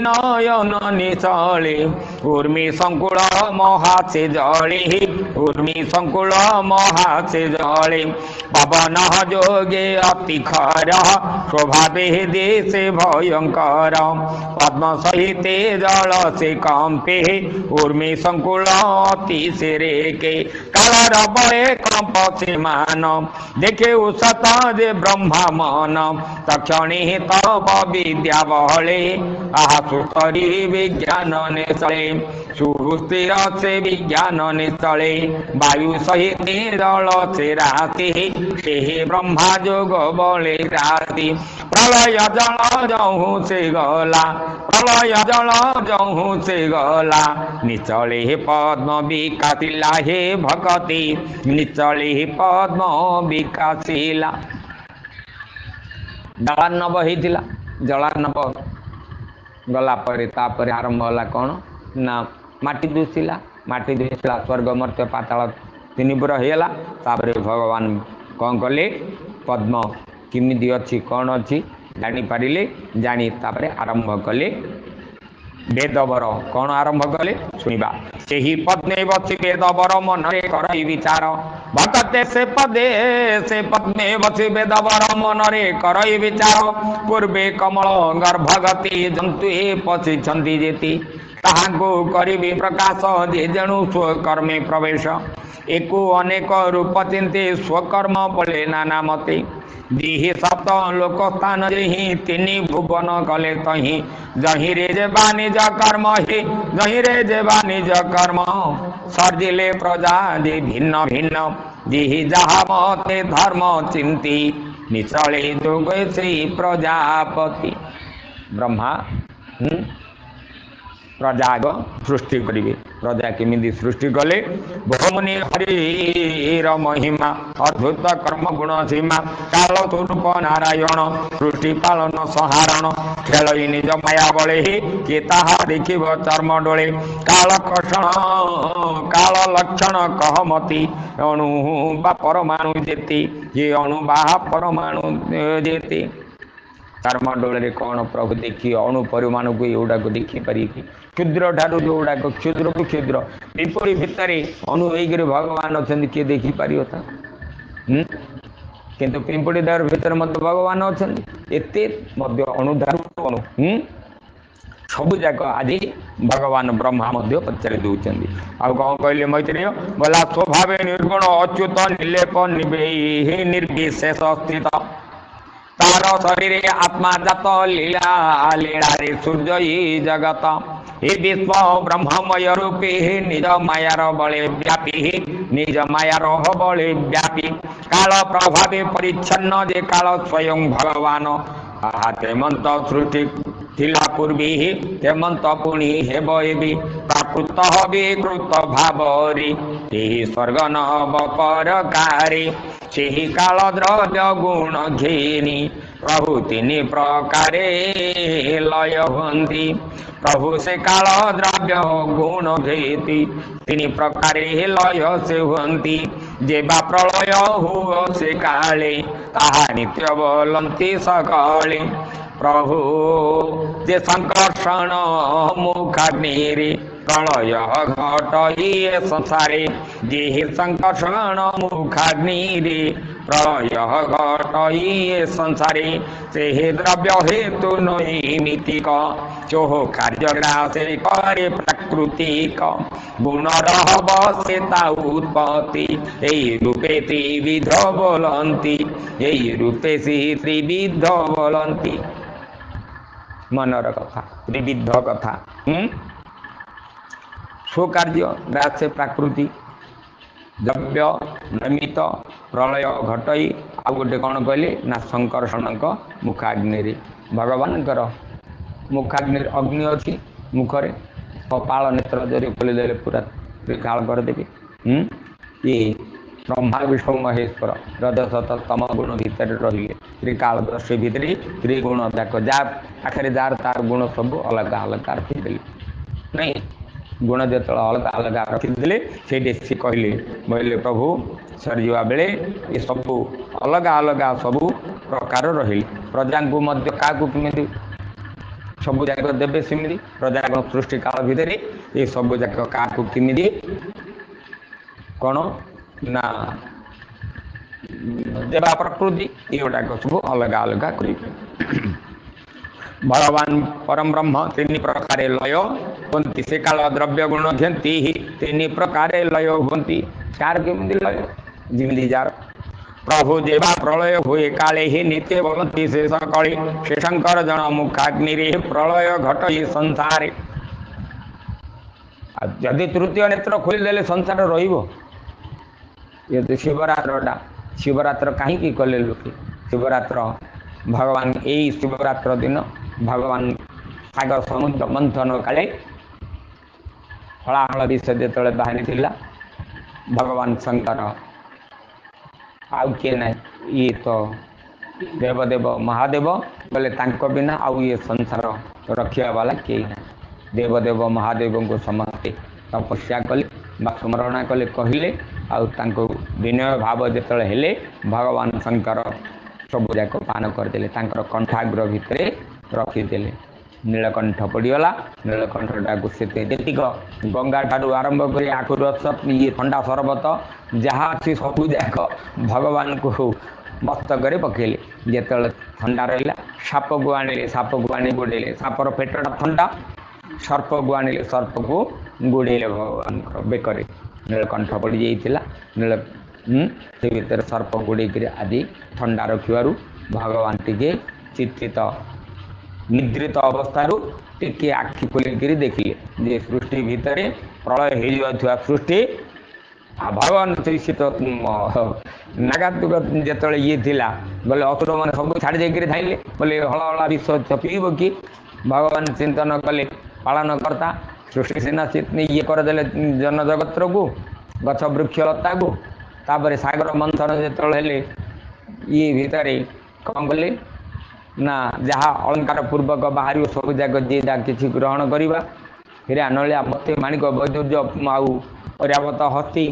नयन निशले उर्मी संकुल महा से जले उर्मी संकुल महा से जले पवन जोगे अति खर शोभा देश भयंकर पद्म सहिते जल से कंपे उर्मी संकुल अति से रेके कालर बड़े कंप से मान देखे उसत जे ब्रह्मा मन तक्षणी तप विद्या बहले आहा सुतरी विज्ञान ने चले सुस्थिर से विज्ञान ने चले वायु सहित जल से राति से ब्रह्मा जोग बले राति प्रलय जल जहू से गला प्रलय जल जहू से गला निचले पद्म विकासिला हे भगति निचले पद्म विकासिला। जलार्णव होता जलार्णव गला तापर आरंभ होला कौन ना माटी दूषिला माटी दूषिला स्वर्ग मर्त्य पाताल तीन पुर होगा। तापर भगवान कौन कले पद्म किमिदी अच्छी कौन अच्छी जानीपारे जानी तापर आरंभ कले वेदवर कौन आरंभ कले सुनिबा से ही पद्मे बसी वेदवर मन रे करई विचार भक्ते से पद्मे बसी वेदवर मन रे करई विचार पूर्वे कमल गर्भगति जंतु पशिछंती जेति ताहाको करिबे प्रकाश जे जणु स्वकर्मे प्रवेश एको अनेक रूप चिंते स्वकर्म बले नाना मते दिहि सप्त लोक स्थान जहि तीन भुवन कले तहि जहि रे जे निज कर्म हे जहि रे जे निज कर्म सर्जिले प्रजा दे भिन्न भिन्न दिहि जहा मते धर्म चिंती निचले जोग श्री प्रजापति। ब्रह्मा प्रजाग सृष्टि करेंगे प्रजा केमी सृष्टि कले बहुमुनि हरिर महिमा अद्भुत कर्म गुण सीमा काल स्वरूप नारायण सृष्टि पालन संहारण खेल निज माया बले किए ताहा देखिब चर्म डोले काल कषण काल लक्षण कहमति अणु बा परमाणु जेति ये अणु बा परमाणु जेति तार मंडल कौन प्रभु देखी अणु परिमाण को एगुड़ा को देखिपारे कि क्षुद्र ठार जोड़ा क्षुद्र को क्षुद्र पिंपड़ी भितर अणु हो भगवान अच्छा किए देखिपार था किंतु पिंपड़ी दार भीतर मत भगवान अच्छा एत अणुधारू अणु सबू जाक आज भगवान ब्रह्मा पचारि दौरान आउ कौन कहले मैत्रेय बोला स्वभाव निर्गुण अच्युत निर्लेप निर्विशेष स्थित तार शरीर आत्मा जात लीला लीला रे सूर्य जगत हे विश्व ब्रह्ममय रूपी निज मायार बले व्यापी निज मायार बले व्यापी काल प्रभावे परिच्छन्न जे काल स्वयं भगवान तेमंत सृष्टि थिला पूर्वी तेमंत पुणी हेब एबी प्राकृत विकृत भावरी स्वर्ग नवपरकारी से काल द्रव्य गुण घेनी प्रभु तीन प्रकारे लय हंती प्रभु से काल द्रव्य गुण घेती तीन प्रकारे लय से हंती जेबा प्रलय हुओ से काले ताहा नित्य बोलंती सकाले प्रभु जे संकर्षण मुखाग्नि प्रलय घटई संसारे जे संकर्षण मुखाग्नि प्रलय घटई संसारे से द्रव्य हेतु नैमितिक चोह कार्यग्रासे करे प्राकृतिक गुण रहब से उत्पत्ति यही रूपे त्रिविध बोलंती यही रूपे से त्रिविध बोलंती मनर कथा त्रिविध कथा स्वकार्य रासे प्राकृति द्रव्य नैमित प्रलय घटई आ गोटे कौन कहले ना संकर्षण मुखाग्नि भगवान मुखाग्नि अग्नि अच्छी मुखरे कपाल नेत्र जरी खोलीदे पूरा त्रिकाल करदेवी ये ब्रह्मा विष्णु महेश्वर रजसत तम गुण भितर रही त्रिकाल दृश्य भितर त्रिगुण जाक जा आखिर जार तार गुण सब अलग अलग रखीदे नहीं गुण जो अलग अलग रखीदे से कहले बोले प्रभु सरीजा बेले ये सबू अलग अलग सबू प्रकार रही प्रजा को क्या कमी सबू जाक देवे सेमती प्रजा सृष्टि काल भितर ये सबू जाक क्या कमी कौन ना देवा प्रकृति ये गुड़ाक सब अलग अलग कर भगवान परम ब्रह्म तीन प्रकार लय हंती से काल द्रव्य गुण घेती तीन प्रकार लय हंती कार केमी लय जिमी जार प्रभु जेवा प्रलय हुए काले ही नित्य बोलती से सकली से शंकर जन मुखाग्नि प्रलय घटई संसारे जदि तृतीय नेत्र खोलीदे संसार रो शिवरात्रटा शिवरात्र कहीं कले लोके शिवरात्र भगवान यही शिवरात्र दिन भगवान सागर समुद्र मंथन काले हलाहल विष जो बाहरी भगवान शंकर आउ किए ना ये तो देवदेव महादेव बोले तांको बिना आउ ये संसार रखा वाला किए ना देवदेव महादेव को समस्ते तपस्या कले स्मरणा कले कहले आउ विनय भाव जो हेले भगवान शंकर सब जाक पान करदे कंठाग्र भितर रखीदे नीलकंठ पड़गला नीलकंठटा को से गंगा ठारू आरंभ कर आखु रस ये ठंडा सरबत जहाँ अच्छी सबू जाक भगवान को मस्तक पकेले जो ठंडा रहा साप को आने साप को आने गोड़े सापर पेटटा ठंडा सर्प को आने सर्प को गोड़े भगवान बेकरे नीलकंठ पड़ जाइला नील से भीतर सर्प गोड़े आदि ठंडा रखिबारु भगवान टिके चित्रित निद्रित अवस्था टिके आखि खोलिक देखिले जे सृष्टि भितर प्रलय हो सृष्टि भगवान शीत नागातुक जो ये थिला बोले असुर मैंने सब छाड़ जाकर थाइले बोले हला हला विश्व पीब कि भगवान चिंतन कले पालन करता सृष्टि सीना ये करदे जन जगत को गछ वृक्ष लता को तापर सागर मंथन जो ये भितर कौन कले ना जहाँ अलंकार पूर्वक बाहर सब जाक जी कि ग्रहण करवा हिरा नलिया मत माणिक वैदुर्य आउ पर्यावत हस्ती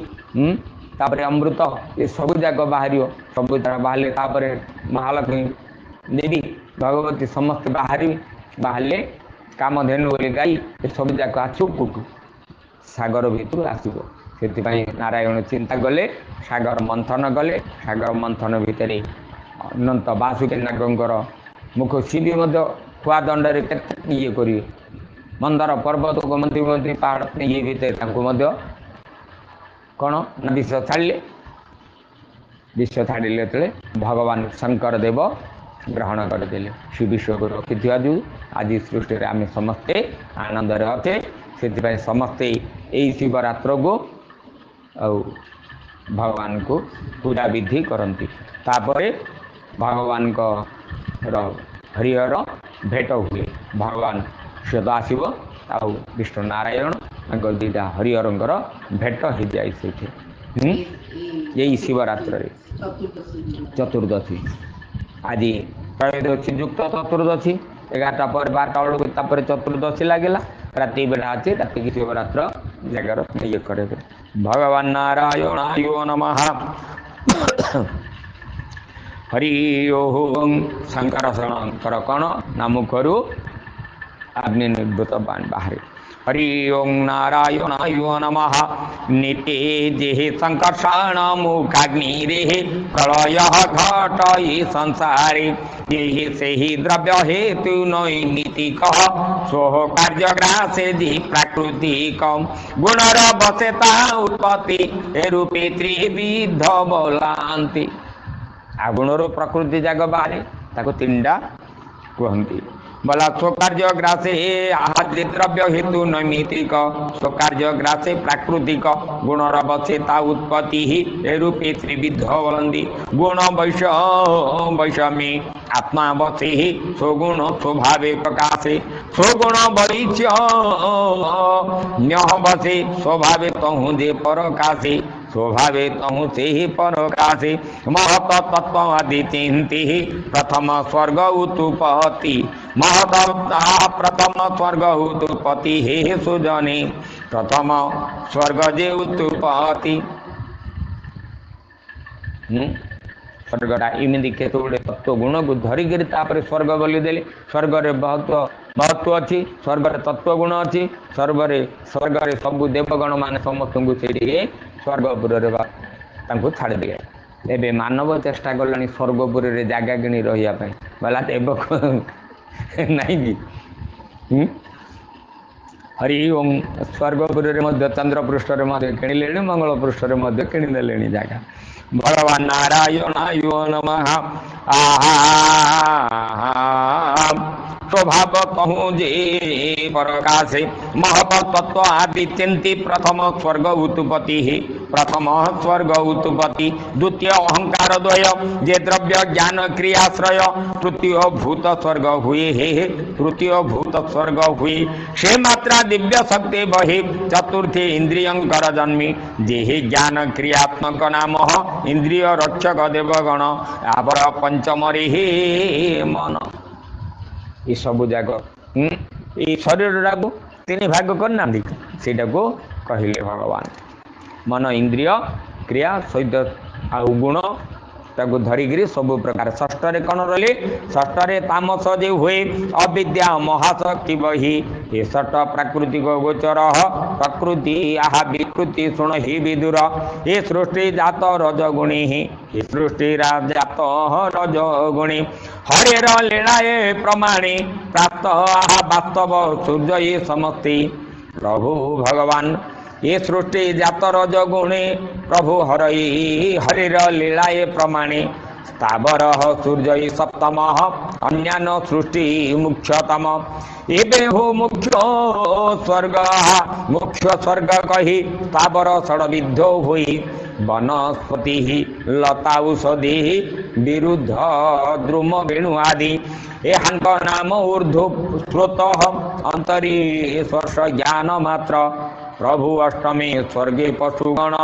तापर अमृत ये सब जाक बाहर सब बाहर महालक्ष्मी देवी भगवती समस्त बाहरी बाहर कामधेनु बोली गाई सब जाक आसो कोटू सागर भितर आसब से नारायण चिंता गले सागर मंथन गले सागर मंथन भितर अनंत बासुकी नागर मुख सी भी खुआ दंडे ये करेंगे मंदर पर्वत को मंत्री मंत्री पहाड़ ये भितर कौन ना विष छाड़े विष छाड़े भगवान शंकर देव ग्रहण करदे श्री विश्व को रखि जो आज सृष्टि आम समस्ते आनंद अच्छे से समस्ते यही शिवरात्र को भगवान को पूजा विधि करती तापर भगवान को हरिहर भेट हुए भगवान सद आसव आ विष्णु नारायण दीटा हरिहरंकर भेट हो जाए से यही शिवरात्र चतुर्दशी आज त्रयोदशी युक्त चतुर्दशी 11टा पर 12टा बेलू चतुर्दशी लगे राति बेला अच्छे राति की शिवरात्र जगार ये करे भगवान नारायणाय नमः हरि ओम शंकर शंकर कौन नाम करू अग्नि निर्भूत बाण बाहर हरि ओं नारायणाय नमः निते जेहि संकर्षण मुखाग्निरेः प्रलय घटयि संसारे यही से ही द्रव्य हेतु नैमितिकः स्वः कार्यग्रासे दि प्राकृतिक गुणर बसेता उत्पत्ति रूपे त्रिविध बोलांति आ गुणर प्रकृति जाग बाहर ताको तीनटा कहती बोला स्वकार्य ग्रासे आहाद्य द्रव्य हेतु नैमितिक स्वकार्य ग्रासे प्राकृतिक गुणर बसेता उत्पत्ति रूपे त्रिविध बोलती गुण वैषम्ये आत्मा बसे स्वगुण स्वभावे प्रकाशे स्वगुण बलिच्य बसे स्वभावे तहु दे परकाशे स्वभावे तहु से ही परकाशे महत तत्व आदि चिंति प्रथम स्वर्ग उत्पत्ति महत प्रथम स्वर्ग उत्पत्ति हे सुजने प्रथम स्वर्ग जे उत्पत्ति स्वर्गटा इमती केत गुड़े तत्व गुण को धरिकी स्वर्ग बोली देले स्वर्ग रे महत्व अच्छी स्वर्ग रे तत्व गुण अच्छी स्वर्ग रे सबु देवगण मान समस्त को स्वर्गपुर छाड़ दिए एबे मानव चेष्टा कलानी स्वर्गपुर रे जागा किणी रहिया पई बोला देव नहीं कि हरि ओम स्वर्गपुर रे मध्य चंद्र पृष्ठ रे मध्य किणिले मंगल पृष्ठ रे मध्य किणिले जागा भगवान नारायणाय नमः स्वभाव कहूँ जे प्रकाशे महत तत्व आदि चिंती प्रथम स्वर्ग उत्पत्ति प्रथम स्वर्ग उत्पत्ति द्वितीय अहंकार द्वय जे द्रव्य ज्ञान क्रियाश्रय तृतीय भूत स्वर्ग हुए तृतीय भूत स्वर्ग हुए से मात्रा दिव्य शक्ति बहे चतुर्थी इंद्रियंकर जन्मी जे ज्ञान क्रियात्मक नाम इंद्रिय रक्षक देवगण आपर पंचम रे मन ये सब जाक ये शरीर को तीन भाग करना सेटा को कहले भगवान मन इंद्रिय क्रिया सहित आ गुण ताको धरिकी सब प्रकार षष्ठ रे कौन रही षष्ठ रे तामस जे हुए अविद्या महाशक्ति बही ये षष्ठ प्राकृतिक गोचर प्रकृति आहा विकृति शुण ही विदुर ये सृष्टि जात रजगुणी ये सृष्टि जात रजगुणी हरेर लीलाए प्रमाणे प्राप्त आहा वास्तव सूर्य ये समस्ती प्रभु भगवान ये सृष्टि जात रजगुणे प्रभु हरिर लीलाए प्रमाणे स्थावर सूर्य सप्तम अन्यान सृष्टि मुख्यतम एबे हो मुख्य स्वर्ग कही स्थावर षड्विध हुई वनस्पति लता औषधि विरुद्ध द्रुम वेणु आदि एहांक नाम ऊर्ध्व स्रोत अंतरीश्वर्ष ज्ञान मात्र प्रभु अष्टमे स्वर्गे पशुगण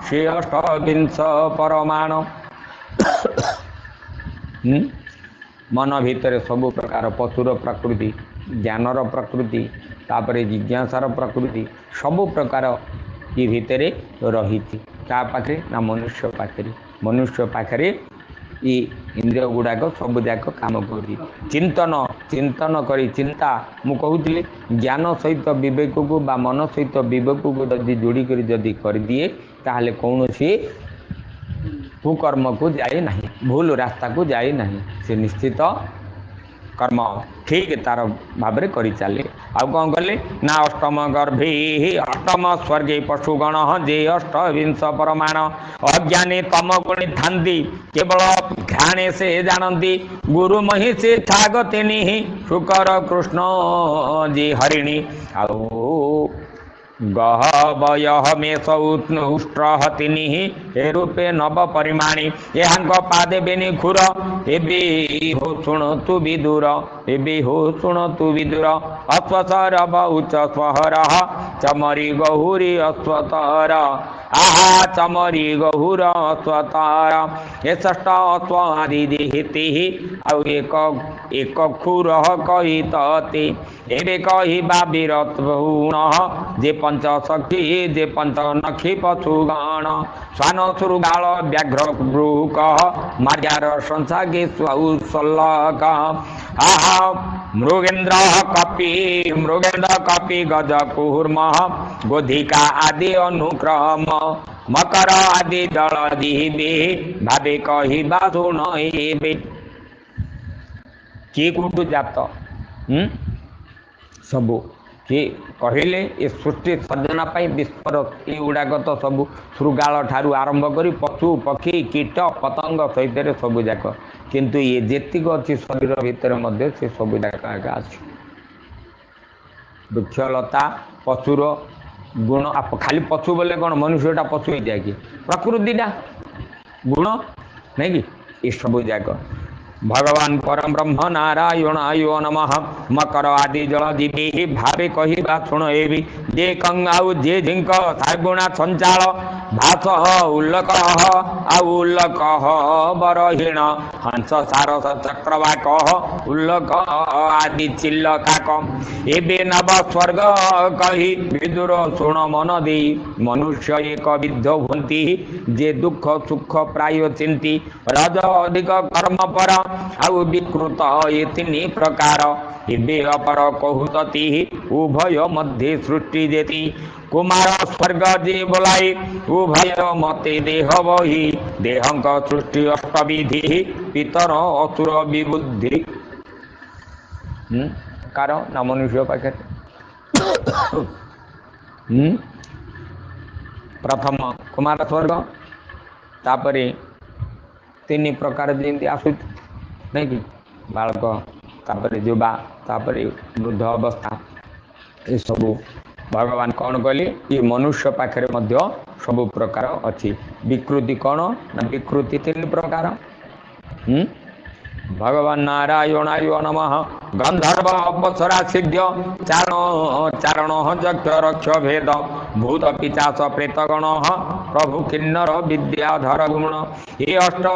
से अष्टविंश परमाण मन भितर सबु प्रकार पशुर प्रकृति ज्ञानर प्रकृति तापर जिज्ञासार प्रकृति सबु प्रकार ये भितर रही पाखे ना मनुष्य पाखे ये इंद्रिय गुड़ाक सब जाक काम कर चिंतन चिंतन करी चिंता मु कहूली ज्ञान सहित विवेक को बा मन सहित विवेक को जदि जोड़ी कर जदि कर दिए ताहले कौन सी कुकर्म को जाए नहीं भूल रास्ता को जाए नहीं से निश्चित कर्म ठीक तार भाव कर चले आउ कौन कले ना अष्टम गर्भे अष्टम स्वर्गे पशुगण जे अष्टविंश परमाण अज्ञानी तम गुणी थांती केवल घाणे से जानती गुरु मही से छागतिनी शुकर कृष्ण जी हरिणी आउ गहवय में सौष्ट्रहतिनी हे रूपे नव परिमाणी यहाँ पादे बेनी खुर एबे हो शुण तु विदुर एबे हो शुण तु विदुर अश्वसर बहुच स्वहर चमरी गहुरी अश्वतर आहा चमरी गहुर अश्वतर ये षष्ठ अश्व आदि देहिति आउ एक खुर कहितति एबे कहिबा वीरत बहुण जे पंच सखी जे पंच नखी पशुगण स्वान सुरुगाल व्याघ्र ब्रूक मार्जार संसागे स्वल्लक आहा मृगेन्द्र कपि गज कुर्म गोधिका आदि अनुक्रम मकर आदि जल दिबे भावे कहिबा शुण एबे किए कोठु जात सबू किए कहले ये सृष्टि सर्जना विश्वर ये गुड़ाक तो सब श्रृगाल ठारू आरंभ कर पशु पक्षी कीट पतंग सहित सब जाक किंतु ये जेतिक अच्छी शरीर भितर मध्य से सब जाक आस वृक्षलता पशुर गुण खाली पशु बोले कौन मनुष्यटा पशु हो जाए कि प्रकृतिटा गुण नहीं कि ये सब जाक भगवान परम ब्रह्म नारायण आयो नमः मकर आदि जल जीवी भावे कहिबा शुण एवि जे कंगाउ जे झिंक सागुणा संचाल भास उल्लक उल्लक बरहीण हंस सारस चक्रवाक उल्लक आदि चिल्लकाक एबे नव स्वर्ग कही विदुर शुण मन दे मनुष्य एक विद्ध हुंती जे दुख सुख प्राय चिंती रज अधिक कर्म पर आउ विकृत ये तीन प्रकार इबे अपर कहूतति उभय मध्य सृष्टि जेति कुमार स्वर्ग जे बोलाई उभय मते देह बही देहंक सृष्टि अष्टविधि पितर असुर विबुद्धि कार ना मनुष्य पाखे प्रथम कुमार स्वर्ग तापरे तीन प्रकार जमी आसु नहीं कि बालक तापरे युवा तापरे वृद्ध अवस्था ये सब भगवान कौन कहले ये मनुष्य पाखे मध्य सब प्रकार अच्छी विकृति कौन ना विकृति तीन प्रकार भगवान नारायणाय नमः गंधर्व अपसरा सिद्ध चारण जक्ष रक्ष भेद भूत पिचास प्रेतगण प्रभु किन्नर विद्याधर गुण ये अष्ट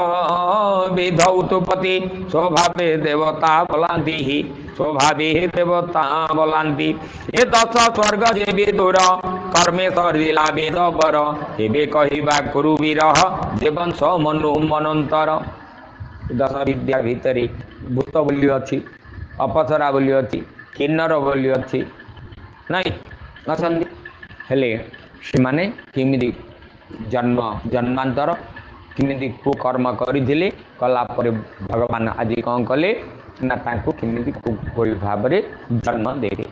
विध उत्पत्ति स्वभावे देवता बोलांती स्वभावे देवता बोलांती ये दश स्वर्ग जे विदुर कर्मेश्वर लीला वेद बर एबे कहिबा कुरु विरह जे वंश मनु मनंतर दश विद्या भितर भूत बोली अच्छी अपसरा बोली अच्छी किन्नर बोली अच्छी नहीं अच्छे हेले से किमिदी जन्म जन्मांतर किमिदी कुकर्म करथिले कला पर भगवान आज कौन कले ना तांको किमिदी कुकर्म भाव जन्म देले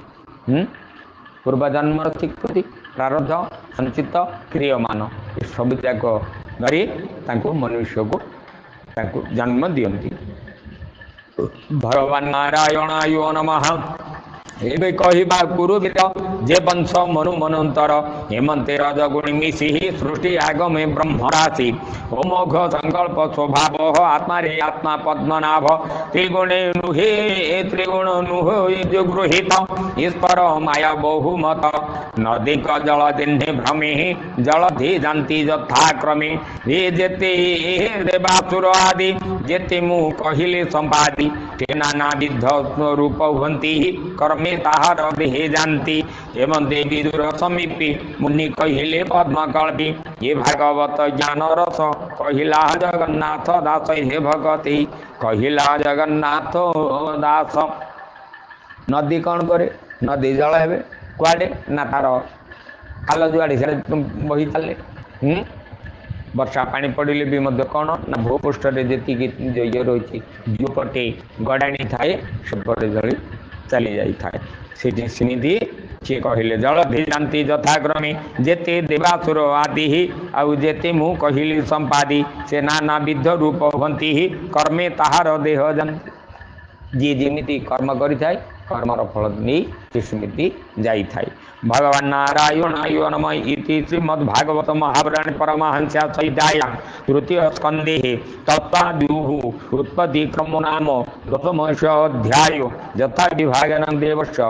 पूर्व जन्म स्वीकृति प्रारब्ध संचित क्रियमान सब जाक धरी तांको मनुष्य को जन्म दियंती भगवान नारायणाय नमः एबे कहिबा गुरुवीर जे वंश मनु मनंतर हेमंते रजगुणी मिशी सृष्टि आगमे ब्रह्म राशि ओमोघ संकल्प स्वभाव आत्मा रे आत्मा पद्मनाभ त्रिगुणे नुहे त्रिगुण नुहे जो गृहीत ईश्वर माया बहुमत नदी का जल दिन्हे भ्रमे जलधि जानती यथाक्रमे ये जेते देवासुर आदि जेते मु कहिले संपादी ते नाना विध रूप हुंती कर्म ताहार देहे जानती एवं देवी दूर समीपी मुनि कहिले पद्मकल्पी ये भागवत ज्ञान रस कहिला जगन्नाथ दास हे भगती कहिला जगन्नाथ दास। नदी कौन करे नदी जल हे कुआडे ना तार खाल जुआड़ी से बही चले वर्षा पानी पड़े भी कौन ना भूपृष्ठ जी ये रही जो पटे गड़ाणी थाए सेपटे जली चली जाए सेमती सी कहले जलधि जाती यथाक्रमे जेते देवासुर आदि आउ जेते मु कहली संपादी से नाना विध रूप हंती कर्मे ताहार देह जानती जी जमी कर्म करें कर्मर फल नहीं सेमती जाए। भगवान नारायण आयो नम इति श्रीमद्भागवत महापुराणे परमहंस्या संहितायां तृतीय स्कंदे तत्त्वाद्युः उत्पत्ति क्रमो नाम दशमश अध्याय यथा विभागनं देवस्य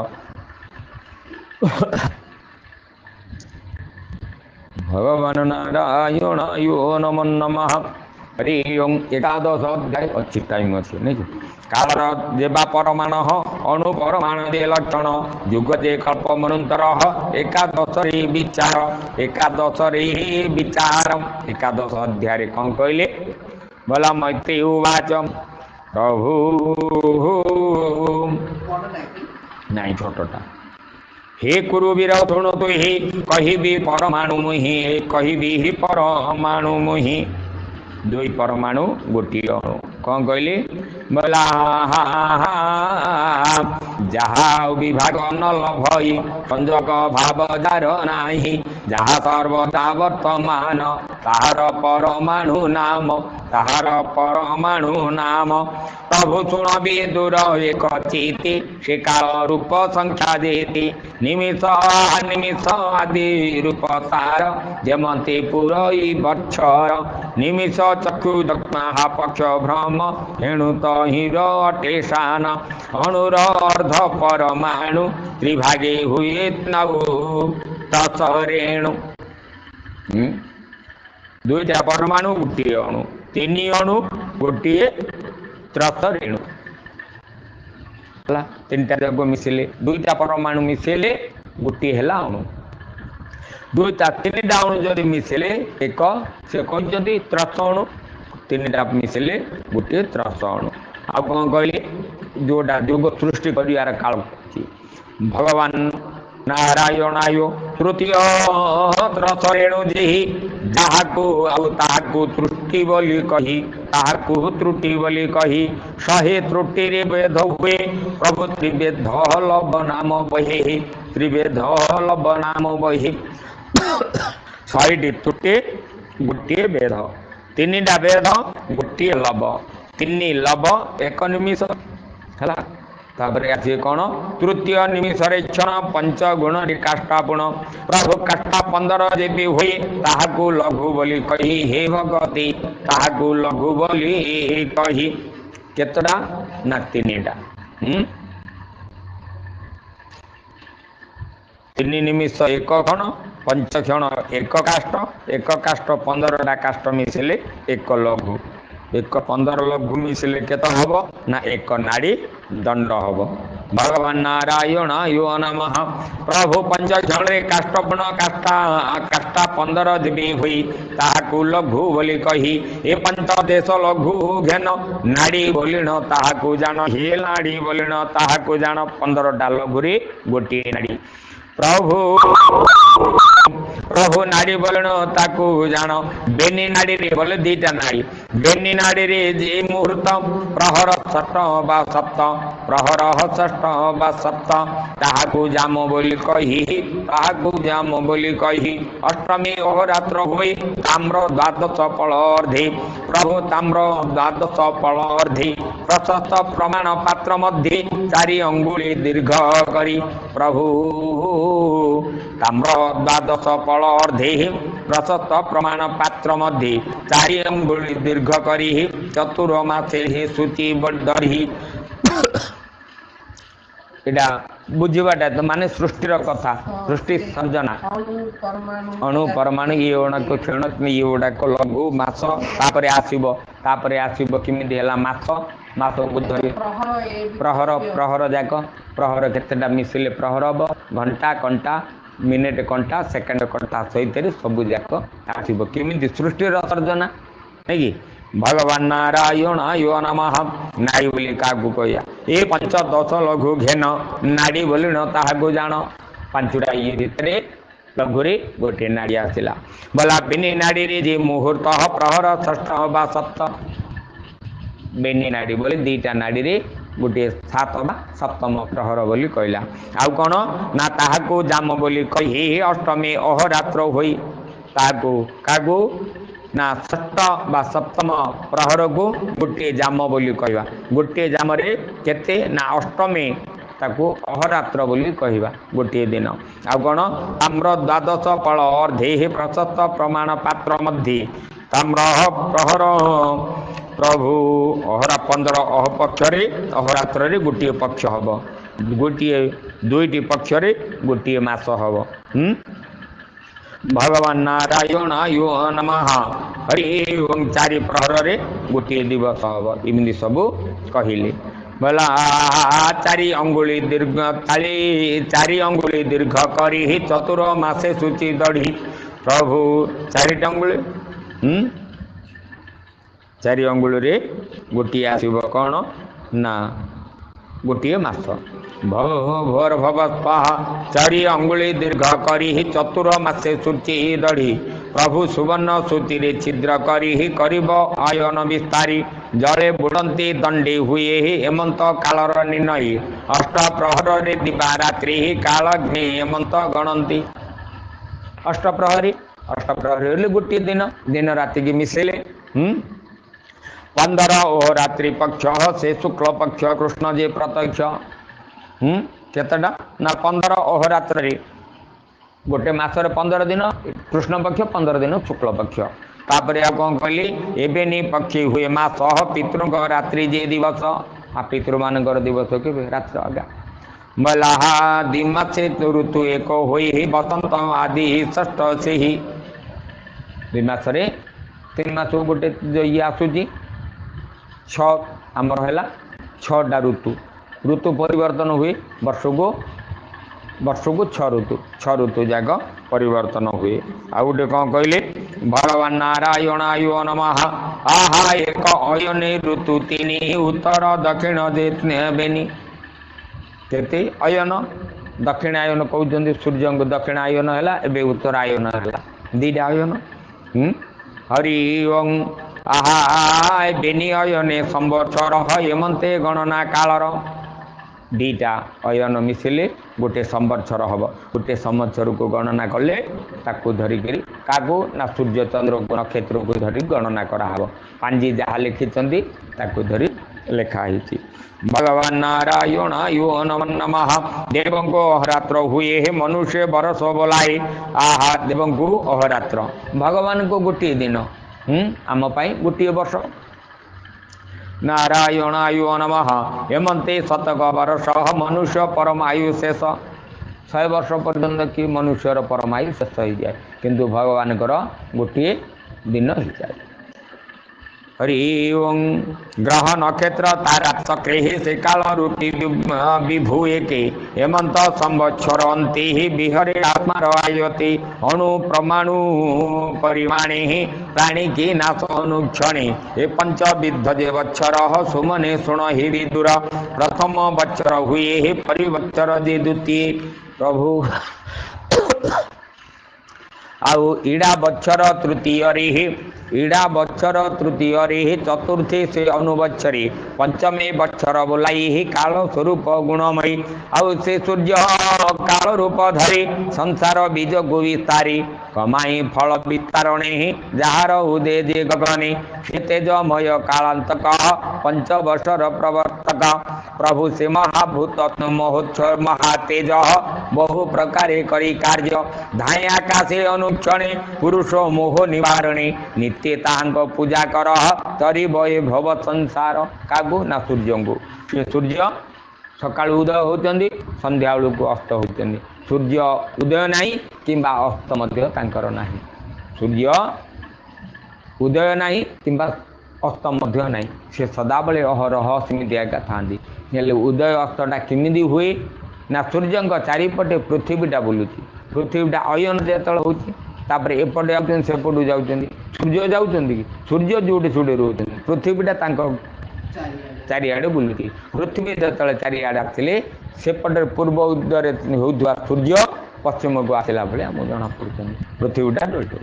भगवान नारायण आयो नमो नमः हरि ओम। एकादश अध्याय अच्छी टाइम अच्छी नहीं कालर देवा परमाण अणु परमाण दे लक्षण युग जे कल्प मनुतर एकादश विचार एकादश विचार एकादश अध्याय कौन कहले बोला मैत्री उवाच प्रभु नहीं छोटटा हे कुरुवीर शुणु तु ही कहबी परमाणु मुहि कहबी परमाणु मुहि दुई परमाणु गोटी अणु कौन कहली बोला जहा विभाग नल भई संजोग भाव जार नाही जहा सर्वदा वर्तमान ताहार परमाणु नाम ताहार परमाणु नाम प्रभु शुण विदुर एक चिति से काल रूप संख्या देती निमिष निमिष आदि रूप तार जमते पुरई बक्षर निमिष चक्षु दक्षिणा पक्ष भ्रम हेणु तहिर अटेशान अणुर अर्ध परमाणु त्रिभागे हुए नौ तसरेणु दुईटा परमाणु गोटे अणु तीन अणु गोटे त्रसरेणु तीन टा जग मिसिले दुईटा परमाणु मिसेले गोटे है अणु दुईटा तीन टा अणु जदि मिसिले एक से कहते त्रस अणु तीन टा मिसिले गोटे त्रस अणु आ कौन कहले जोटा युग सृष्टि कर काल भगवान नारायणाय तृतीय त्रसरेणु जेहि जाहाकु आउ ताहाकु त्रुटि बोली कही ताहाकु त्रुटि बोली कही शहे त्रुटि रे वेद हुए प्रभु त्रिवेद लब नाम बहे त्रिवेद लब नाम बहे 100 त्रुटि गोटे वेद तीन टा वेद गोटे लब तीन लब एक निमिष है तापरे आसी कौन तृतीय निमिष क्षण पंच गुण काष्ठापुण प्रभु काष्ठा 15 जेबी हुए ताहाकु लघु बोली कही हे भगवती ताहाकु लघु बोली कही केतटा ना तीनटा तीन निमिष एक क्षण पंच क्षण एक काष्ठ 15टा काष्ठ मिसिले एक लघु एक 15 लघु मिसिले केत हम ना एक नाड़ी दंड हम भगवान नारायण यो नमः प्रभु पंच क्षण काष्ठपुण काष्ठा 15 देवी हुई ताहाकु लघु बोली कही ए पंच देश लघु घेन नाड़ी बोलिण ताहाकु जान हे नाड़ी बोलिण ताहाकु जान 15टा लघुरी गोटे नाड़ी प्रभु प्रभु नाड़ी बोलन ताकू जान बेनी नाड़ी रे बोले दीटा नाड़ी बेनी नाड़ी रे जे मुहूर्त प्रहर 6 बा 7 प्रहर 6 बा 7 ताहाकू जाम बोली कही ताहाकू जाम बोली कही अष्टमी अहोरात्र हुई ताम्र 12 फलर्धि प्रभु ताम्र 12 फलर्धि प्रशस्त प्रमाण पात्र मध्य 4 अंगुली दीर्घ करी प्रभु ताम्र 12 फलर्धि प्रशस्त प्रमाण पात्र मध्य 4 अंगुली दीर्घ करी चतुर्मासे ही सूची बद्धि एटा बुझीबाटा तो माने सृष्टिर कथा सृष्टि सर्जना अणु परमाणु ये को क्षण ये को लघु मास तापरे आसीबो किमिति हैला मास मास को धरि प्रहर प्रहर जाक प्रहर केतेटा मिसिले प्रहर घंटा कंटा मिनिट कंटा सेकेंड कंटा सहित सबू जाक आसब केमी सृष्टिर सर्जना नहीं कि भगवान नारायण यो नमः नाड़ी बोली क्या कहया ये पंच दश लघु घेन नाड़ी बोली न ताहा जान पांचुटा ये भितर लघुरे गोटे नाड़ी आसला बोला बेनी नाड़ी जे मुहूर्त प्रहर षष्ठ बा सप्त बेनी नाड़ी बोले दीटा नाड़ी रे गोटे सात बा सप्तम प्रहर बोली कहला आउ कौन ना ताहाको जाम बोली कही अष्टमी अहोरात्र होई ताहाको कागो ना षष्ठ बा सप्तम प्रहर को गोटे जाम बोली कहवा गोटे जाम रे केते ना अष्टमी ताको अहोरात्र बोली कहवा गोटे दिन आउ कौन ताम्र द्वादश फल अर्धे प्रशस्त प्रमाण पात्र मध्य ताम्र प्रहर प्रभु अहरा 15 अह पक्ष अहोरात्र रे गोटे पक्ष हम गोटे दुईटी पक्ष गोटे मास हम भगवान नारायण यो नमः हरि ओं चारि प्रहर रे गोटे दिवस हम इमि सब कहले बोला चारि अंगुली दीर्घ चारि अंगुली दीर्घ करी चतुर मासे सूची दढ़ी प्रभु चारि अंगुली चारि अंगुल रे गोटे आसब कौन ना गोटे मास भोर भव स्वाहा चारि अंगुली दीर्घ करी चतुर मासे सूची दढ़ी प्रभु सुवर्ण सूची रे छिद्र करी करिब आयन विस्तारी जले बुड़ती दंडे हुए हेमंत कालर निर्णय अष्ट प्रहर रे दिवा रात्रि कालग्नि हेमंत गणती अष्ट प्रहरी गोटे दिन दिन राति की मिसेले 15 अहोरात्रि पक्ष से शुक्ल पक्ष कृष्ण जे प्रत्यक्ष केतटा ना 15 अहोरात्र गोटे मासर 15 दिन कृष्ण पक्ष 15 दिन शुक्ल पक्ष तापर आ कौन कहली एबे नी पक्षी हुए मास पितृ रात्रि जे दिवस आ पितृ मान दिवस के रात्र आगा मलाहा दिमासे ऋतु एक होई बसंत आदि षष्ठ से ही दिमासरे 3 मास गोटे जो ये आसुची 6 आमर है 6टा ऋतु परिवर्तन हुए वर्ष को 6 ऋतु जाक परिवर्तन हुए आ गोटे कौन कहले भगवान नारायण यो नमः आहा एक अयन ऋतु 3 उत्तर दक्षिण बेनी केते अयन दक्षिणायन कहते सूर्य को दक्षिणायन है एवं उत्तरायन है 2टा अयन हरि ओं आहा बेनी अयने संवत्सर हेमंते गणना कालर 2टा अयन मिसिले गोटे संवत्सर हम गोटे संवत्सर को गणना कले ताकू धरिक कागो ना सूर्य चंद्र को नक्षत्र को धरी गणना कराहब पांजी जहाँ लिखिं ताकू धरी लेखाही भगवान नारायण यो नमः देवों को अहोरात्र हुए हे मनुष्य बरस बोलाए आहा देवों को अहोरात्र भगवान को गोटे दिन आम पाई गोटे वर्ष नारायण यो नमः हेमंते शतक वर्ष मनुष्य परम आयु शेष 100 वर्ष पर्यंत कि मनुष्यर परम आयु शेष हो जाए किंतु भगवान गोटे दिन हो जाए हरि ओं ग्रह नक्षत्र तारा चक्रे से काल रूपी विभु एक हेमंत संवत्सर अंति विहरे आत्मा आयति अणु परमाणु परिमाणे प्राणी की नाश अनुक्षणे हे पंच विद्ध जे वत्सर सुमने शुण हि विदुर प्रथम वत्सर हुए हे परिवत्सर जे द्वितीय प्रभु आउ इड़ा बच्छर तृतीय इड़ा बच्छर तृतीय चतुर्थी से अनुबच्छरी पंचमे बच्छर बोलाई काल स्वरूप गुणमयी आउ से सूर्य काल रूप धरी संसार बीज को विस्तारी कमाई फल विस्तारणे जार उदे जे गगने से तेजमय कालांतक पंच वर्षर प्रवर्तक प्रभु से महाभूत महोत्सव महातेज बहु प्रकारे करी कार्य धाय आकाशे अनुक्षणे पुरुष मोह निवारणे नित्य तांग पूजा कर तरी बये भव संसार कागु ना सूर्य को सूर्य सका उदय होती संध्या बेलू अस्त होती सूर्य उदय नहीं किंबा अस्त नहीं सूर्य उदय नहीं किंबा अस्त नहीं से सदाबले अहरह सेमती एका था उदय अस्तटा किमिदी हुए ना सूर्य चारिपटे पृथ्वीटा बुलूची पृथ्वीटा अयन जेतल होची तापर एपटे जाउछन सेपटू जाउछन सूर्य जाउछन कि सूर्य जोटे छुड़े रहउछन पृथ्वीटा तांको चारिआडे बुलुची पृथ्वी जेतल चारिआडे आथिले सेपटे पूर्व उदरे होउथवा सूर्य पश्चिम को आसला बेले आम जना पड़ुछन पृथ्वीटा डोल्टो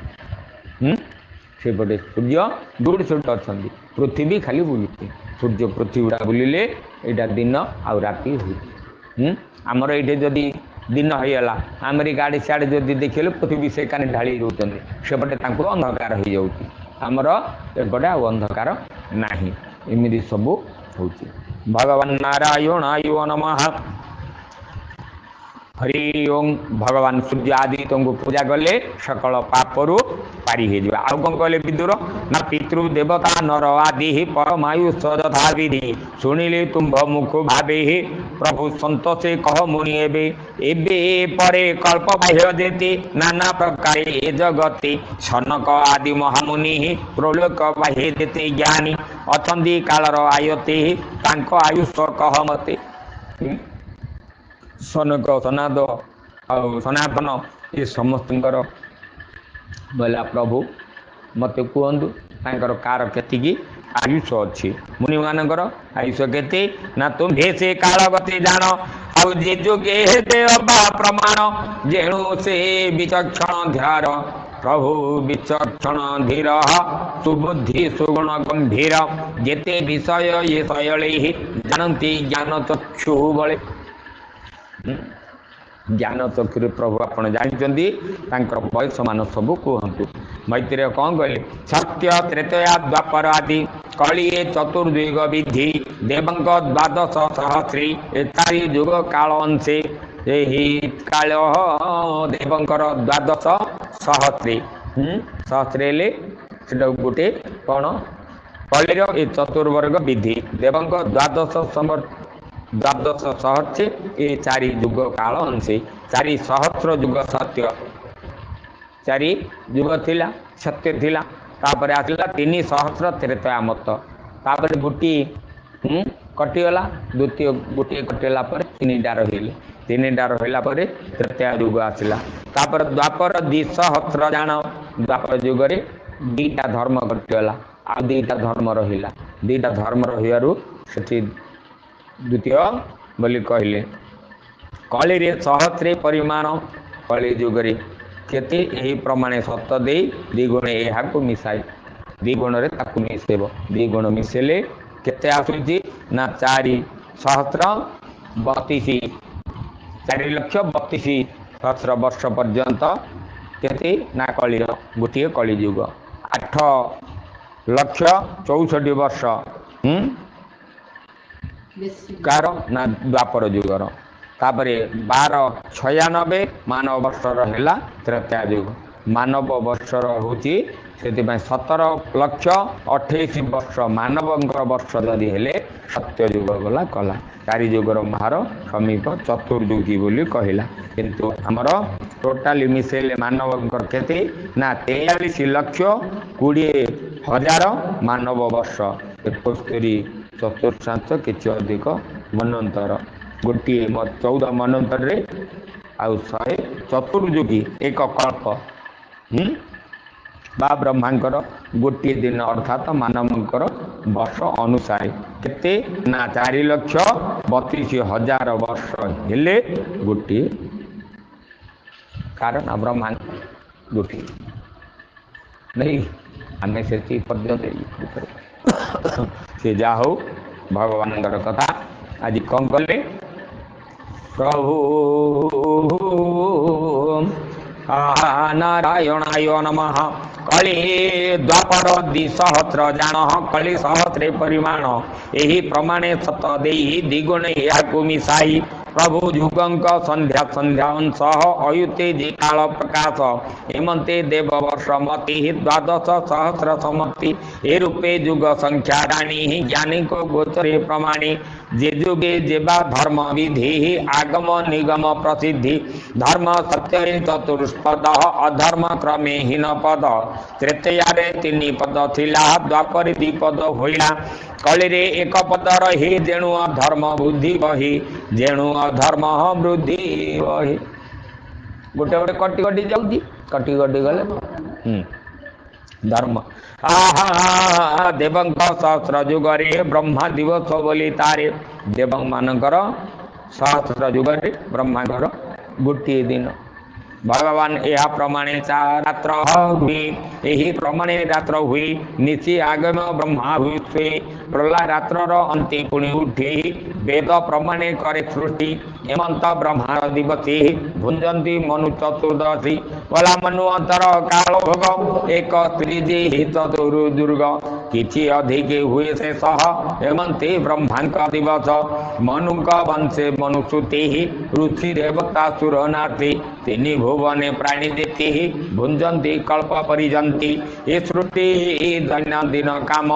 सेपटे सूर्य जोड़े छुट अच्छा पृथ्वी खाली बुलुची सूर्य पृथ्वीटा बुलिले एटा दिन आउ राति होउची आमर ये जदि दिन होगा अमेरिका आड़े सियाड़े जदि देखिए पृथ्वी से काने ढाली रोचन सेपटे अंधकार हो जाऊँगी आमर एपटे आ अंधकार नाही एमती सबू हो भगवान नारायण आयो नमः हरि ओम भगवान सूर्य आदि तुमको पूजा कले सकल पापरू पारी हो जाए आउ कौन कहले विदुर ना पितृ देवता नर आदि परमायुष तथा विधि शुणिले तुम्भ मुख भावे प्रभु संतोषे कह मुनि एबे परे कल्प बाह्य देते नाना प्रकार ए जगते सनक आदि महामुनि प्रलोक बाह्य देते ज्ञानी अछंदी कालर आयते तांको आयुष कह मते सनक सनाद सनातन ये समस्त बोला प्रभु मत कहतु तांकर कार केतिकी आयुष अच्छी मुनि मानकर आयुष केते ना तुम्भे से काल गति जान आउ जे जोगे देवा प्रमाण जेणु से विचक्षण ध्यार प्रभु विचक्षण धीर सुबुद्धि सुगुण गंभीर जेते विषय ये शैली जानती ज्ञान चक्षु बले ज्ञान चक्षुरे प्रभु आपण जानते वयस मान सबू कहतु मैत्रेय कौन कहले सत्य त्रेतया द्वापर आदि कलिए चतुर्युग विधि देवंक द्वादश सहस्री चारि युग काल अंशे यही काल देवंकर द्वादश सहस्री सहस्रे गोटे कौन कलिर ये चतुर्वर्ग विधि देवंक द्वादश सहस्र ये चारि युग काल अंशे चारि सहस्र युग सत्य चारि युग थिला सत्य थिला तापर आसला 3 सहस्र त्रेतया मत तापर गोटी कटिगला द्वितीय गोटी कटिला पर 3टा रहिले 3टा रहिला पर त्रेतया युग आसला तापर द्वापर 2 सहस्र जान द्वापर युग रे 2टा धर्म कटिगला आ 2टा धर्म रहिला 2टा धर्म रहियारु सेठी द्वितीय बोली कहले कली रे सहस्रे परिमाण कली युगरे केते यही प्रमाणे सत दे द्विगुण यह मिसाई द्विगुण रे ताकू मिसेब द्विगुण मिसेले केते आसुची ना 4 सहस्र 32 4 लक्ष 32 सहस्र वर्ष पर्यंत केते ना कली गोटे कली युग 8 लक्ष 64 वर्ष कार ना द्वापर युगर तापर 1296 मानव वर्ष रहा त्रेतया युग मानव वर्ष हूँ से 17 लक्ष 28 वर्ष मानव वर्ष जदि हेले सत्य युग गला कला 4 युगर महार समीप चतुर्युगी बोली कहला किंतु आमर टोटाली मिसेले मानव केते ना 43 लक्ष 20,000 मानव वर्ष 71 चतुर्थांश किसी अधिक मनंतर गोटे 14 मनंतर रे आउ 100 चतुर्युगी एक कल्प बा ब्रह्मांकर गोटे दिन अर्थात मानवंकर वर्ष अनुसार केते ना 4,32,000 वर्ष हेले गोटे कारण ब्रह्मांड गोटे नहीं आम से पर्यंत से जा हो भगवान कथा आज कौन कले प्रभु नारायणाय नमः कली द्वापर 2 सहस्र जान कली सहस्रे परिमाण यही प्रमाणे सत दे द्विगुण या मिसाई प्रभु युगंक संध्या संध्या अंश अयुते जे काल प्रकाश हेमंते देव वर्ष मति 12 सहस्र समति ए रूपे युग संख्या राणी ज्ञानी को गोचरे प्रमाणी जे जुगे जेबा धर्म विधि आगम निगम प्रसिद्धि धर्म सत्य चतुष्पद अधर्म क्रमे हीन पद त्रेतयारे 3 पद थिला द्वापर 2 पद होइला कली रे 1 पद रही जेणु अधर्म बुद्धि बही जेणु अधर्म वृद्धि बही गोटे गोटे कटि कटि जाऊँगी कटि कटि गले धर्म आहा देवंक सहस्र जुगरे ब्रह्मा दिवस बोली तारे देव मानकर सहस्र जुगरे ब्रह्मांकर गोटे दिन भगवान यह प्रमाणे रात्र हुए यही प्रमाणे रात्र हुए निशि आगम ब्रह्मा हुए प्रला रात्र अंति पुणी उठे वेद प्रमाणे करे सृष्टि हेमंत ब्रह्मा दिवसी भुंजंती मनु चतुर्दशी बोला मनु अंतर काल भोग एक त्रिजी हित दुर्ग किछि अधिक हुए से सह हेमंती ब्रह्मांक दिवस मनुक वंशे मनुश्रुति ऋषि देवता सुर नाथी तीन भुवने प्राणी देती भुंजंती कल्प परिजंती ये सृष्टि दैनंदिन काम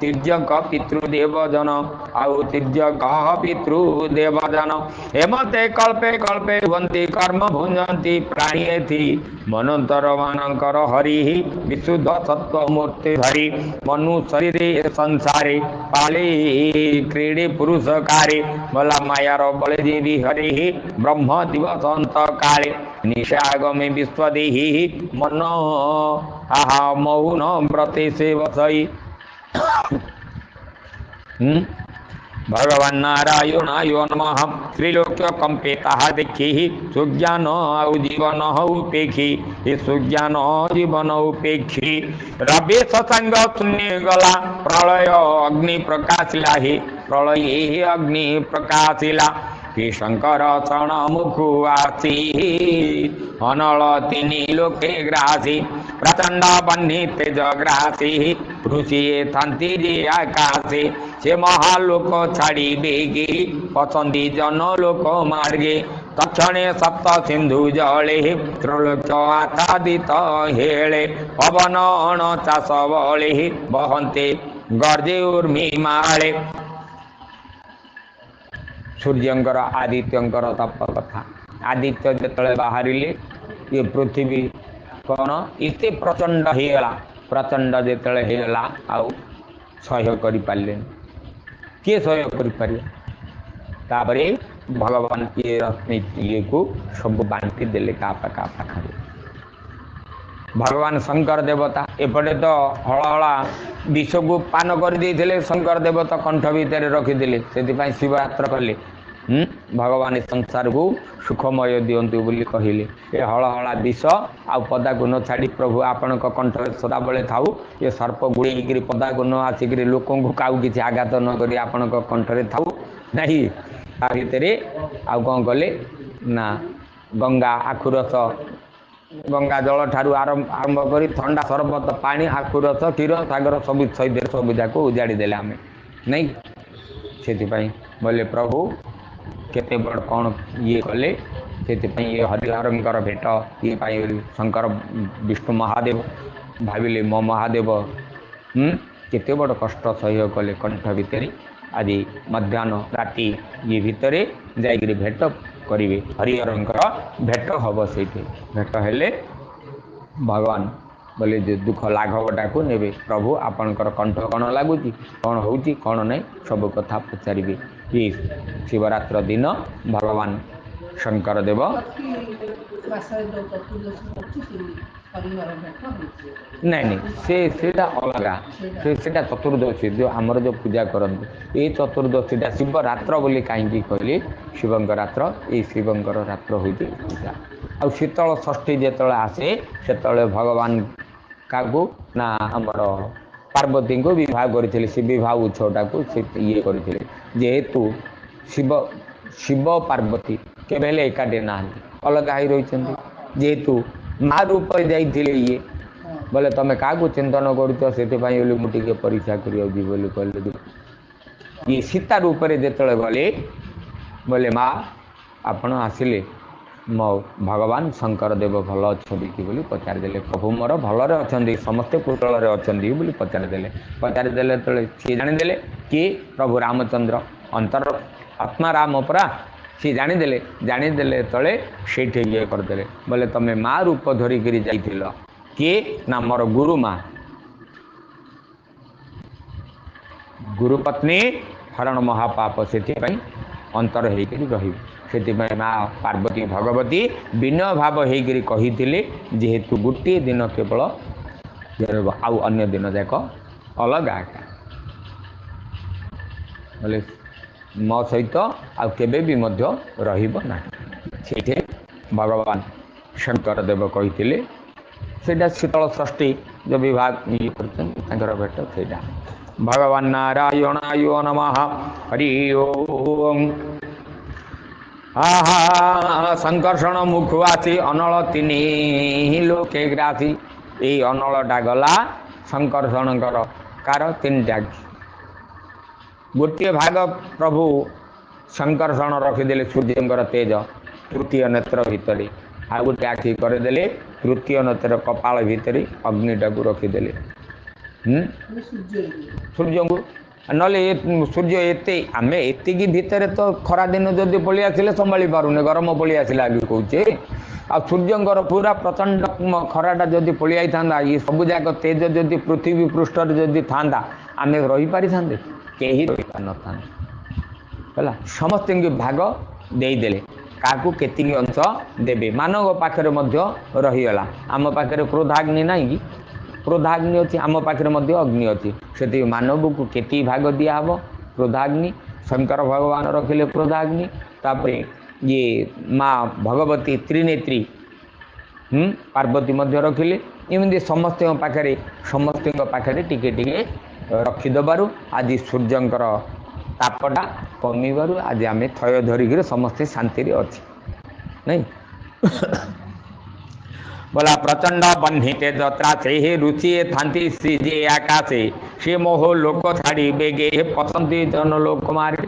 तिर्यक पितृदेवजन आउ तिर्यक पितृदेवजन हेमते कल्पे कल्पे हुवंती कर्म भुंजंती प्राणी मनंतर मानकर हरि विशुद्ध सत्व मूर्ति धरी मनु शरीर संसारे पाली क्रीड़े पुरुष कारे बला मायार बले देवी हरि ब्रह्म दिवस अंत काले निशागमे विश्वदेहि मन आहा मौन व्रते से वसई भगवान नारायणाय नमः त्रिलोक्य कंपे ताहा देखी सुज्ञान आउ जीवन उपेक्षी ये सुज्ञान जीवन उपेक्षी रवि सत्संग शून्य गला प्रलय अग्नि प्रकाशिला ही प्रलय अग्नि प्रकाशिला शंकर चरण मुखु आसी अनल तीन लोके ग्रासी प्रचंड बन्ही तेज ग्रासी ऋषि थांती आकाशे से महालोक छाड़ी बेगी पसंदी जन लोक मार्गे तक्षणे सप्त सिंधु जले त्रैलोक्य आच्छादित हेले पवन अण चाष बले बहंते गर्जे उर्मी माले सूर्यंकर आदित्यंकर तप कथा आदित्य जिते बाहर ये पृथ्वी कौन इते प्रचंड होगा प्रचंड जितेला आउ सह्य कर पारे किए सह्य कर भगवान ये रश्मि ये को सब बांटी देले का पाखे भगवान शंकर देवता एपटे तो हलहला विष को पान कर देते शंकर देवता कंठ भितर रखिदे से शिवरात्र कले भगवान संसार को सुखमय दिंतु बोली कहले ये हलहला विष आ पदा को न छाड़ी प्रभु आपण कंठ सदाबले थाऊ ये सर्प गुड़े पदा को न आसिक लोक का किसी आघात न कर आपण कंठरे थाऊ नहीं भितर आउ कौन कले ना गंगा आखुरस गंगा जल ठारू आरंभ कर ठंडा सरबत पानी आखुरस क्षीर सागर सब सहित सब जाक उजाड़ी देले आम नहीं से बोले प्रभु केते बड़ कौन ये कले से ये हरिहरंकर भेट ये शंकर विष्णु महादेव भाविले मो महादेव केते बड़ कष्ट सह्य कले कंठ भितर आज मध्याह्न राति ये भितर जाइए भेट करेंगे हरिहरंकर भेट हम से भेट हेले भगवान बोले जो दुख लाघवटा को ने प्रभु आपणकर कंठ कौन लगुच कौन हो कौन नहीं सब कथा पचारे ये शिवरात्र दिन भगवान शंकर देव नहीं नहीं से अलगा से चतुर्दशी जो आमर जो पूजा करते ये चतुर्दशी शिवरात्र बोली कहीं कहली शिवंकर रात्र ये शिवंकर रात्र हो पूजा आ शीतल षष्ठी जो आसे से भगवान क्या ना आमर पार्वती को विवाह करते से विवाह उत्सवटा को ये करते जेहेतु शिव शिव पार्वती केवल एकाटे ना अलग ही रही जेहेतु माँ रूप जाइए ये बोले तुम क्या चिंतन कर मुझे परीक्षा कर ये सीता रूप जो गले बोले माँ आपण आसिले मो भगवान शंकर देव भल अच्छा कि पचारिदे प्रभु मोर भलरे अच्छा समस्ते कुशल अच्छा पचारिदे तो सी जाणीदे कि प्रभु रामचंद्र अंतर आत्मा राम परा सी जाणीदे तले से ये करदे बोले तुम माँ रूप धरिक जाइल किए ना मोर गुरु माँ गुरुपत्नी हरण महापाप से अंतर होकर रही से माँ पार्वती भगवती विनय भाव होकर कही जेहेतु गोटे दिन केवल आउ अन्य दिन जाक अलग आका बोले मो सहित आउ केबे भी मध्य रहिबो ना से भगवान शंकर देव कही सेटा शीतल षष्ठी जो विभाग ये कर भेट से भगवान नारायणाय नमः हरि ओम आहा संकर्षण मुखवासी अनल तीन लोके ग्रासी ये अनलटा गला संकर्षण कार तीन टाग गोटे भाग प्रभु संकर्षण रखिदे सूर्य तेज तृतीय नेत्र भितर आ गोटे आखि करदे तृतीय नेत्र कपाल भितर अग्निटा को रखिदे सूर्य को नले सूर्य एते आमे एतिकी भितर तो खरा दिन जदि पलि आसिले संभाली पारुने गरम पलि आसिला आगे कहूचे आ सूर्यंकर पूरा प्रचंड खराटा जदि पलि आइथांदा ये सब जाक तेज जदि पृथ्वी पृष्ठ जदि थांदा आमे रही पारि थांदे केही रही पार न थांदे हला समस्त भाग देदेले काकू केतिकी अंश देबे मानव पाखरे मध्य रहीगला आम पाखरे क्रोधाग्नि नाही कि क्रोधाग्नि अच्छी आम पाखे मध्य अग्नि अच्छी से मानव को केती भाग दिहब क्रोधाग्नि शंकर भगवान रखिले क्रोधाग्नि तापर ये माँ भगवती त्रिनेत्री पार्वती मध्य रखिले एमती समस्त पाखे समस्त पाखे टिके टिके रखिदबारु आज सूर्यंकर तापटा कमिबारु आज आम थय धरिक समस्ते शांति अच्छी नहीं बोला प्रचंड बन्हीते जत्रा से रुचि थांती श्रीजे आकाशे से मोह लोक छाड़ी बेगे पसंदी जन लोक मारे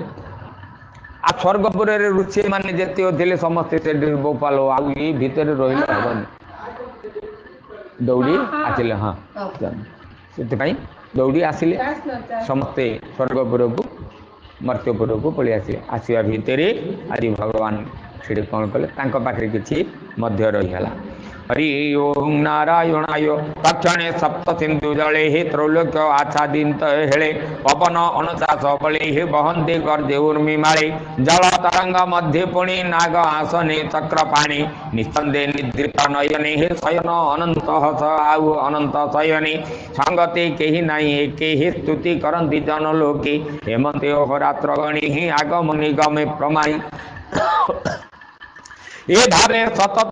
आ स्वर्गपुर रुचि माने जेतियो थिले समस्ते से गोपाल आउ ये भीतर रहिला हबनी दौड़ी आसिले हाँ से दौड़ी आसिले समस्ते स्वर्गपुर को मर्त्यपुर को पलि आसिले आसवा भितर आज भगवान से कौन कले पाखे किसी मध्य रहीगला हरि ओम नारायणाय तक्षणे सप्त सिंधु जले हे त्रैलोक्य आच्छादित हेले पवन अनुशास बले हे बहंते गर्जे उर्मी माळे जल तरंग मध्य पुणी नाग आसने चक्र पाणी निस्संदे निद्रित नयने हे शयन अनंत हस आउ अनंत शयने संगते केहि नाही एके हे स्तुति करंति जन लोके हेमंते अहोरात्र गणी हे आगम निगमे प्रमाणी ये धारे सतत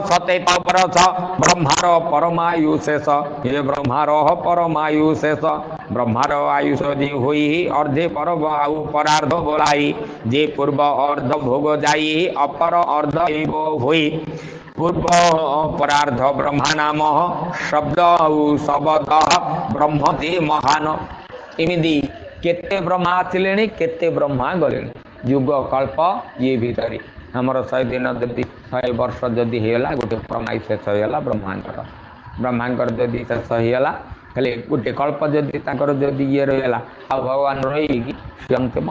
सतेत परस ब्रह्मार परमायु शेष ये ब्रह्मार परमायु शेष ब्रह्मार आयुष जी हुई अर्धे परब आउ परार्ध बोलाई जे पूर्व अर्ध भोग जाई अपर अर्ध हुई पूर्व परार्ध ब्रह्मा नाम शब्द शब्द ब्रह्म दे महान एमती केते ब्रह्मा आसिले केते ब्रह्मा गले युग कल्प ये भीतर हमर 100 दिन जदि 100 वर्ष जदि हेला गोटे प्रमाई शेष होगा ब्रह्मांकर जदि शेष होगा हेले गोटे कल्प जदि ताकर जदि ये रहीगला आ भगवान रही कि अंतिम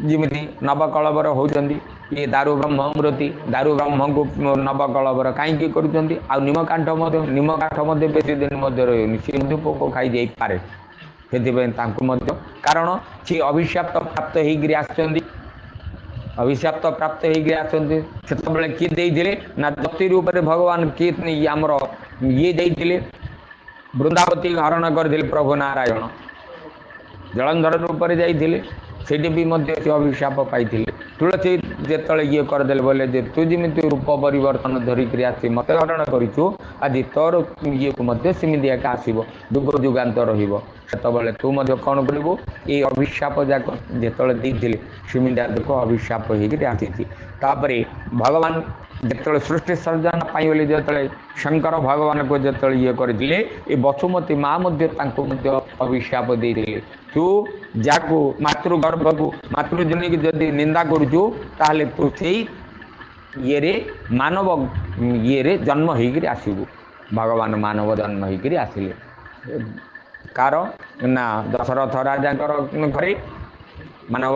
जिमिति नवकलवर होउचंदी ये दारु ब्रह्म अमृति दारु ब्रह्म को नवकलवर कहीं करुँच आ निमकाठ मध्य बेसी दिन मध्य रही सी पोक खाई जाई पारे से कारण सी अभिशाप्त प्राप्त होकर आसचंदी अभिशाप्त प्राप्त होकर आसचंदी से किए देइथिले ना दत्ती रूप में भगवान किए आमर ये देइथिले वृंदावती हरण करथिले प्रभु नारायण जलंधर रूप में जाइथिले सेठी भी मध्य से अभिशाप पाई तुलसी जेतले ये करदेले बोले जे तू जमी रूप परिवर्तन धरिक आसी मत हरण करूँ आज तोर ये को मध्य सेमती एक आसब जुग जुगान्त रतबले तू कौन करू ये अभिशाप जाक जेतले देइथिले सेमितिया देख अभिशाप होकर आसी तापर भगवान जिते सृष्टि सर्जन पाई जिते शंकर भगवान को जिते ये करते ये वसुमती माँ अभिशाप देते तू जाकू मातृगर्भ को मातृजन की जदि निंदा करुचु ताहले तू से ये मानव ये जन्म होकर आसबू भगवान मानव जन्म होकर आसिले कार ना दशरथ राजा घरे मानव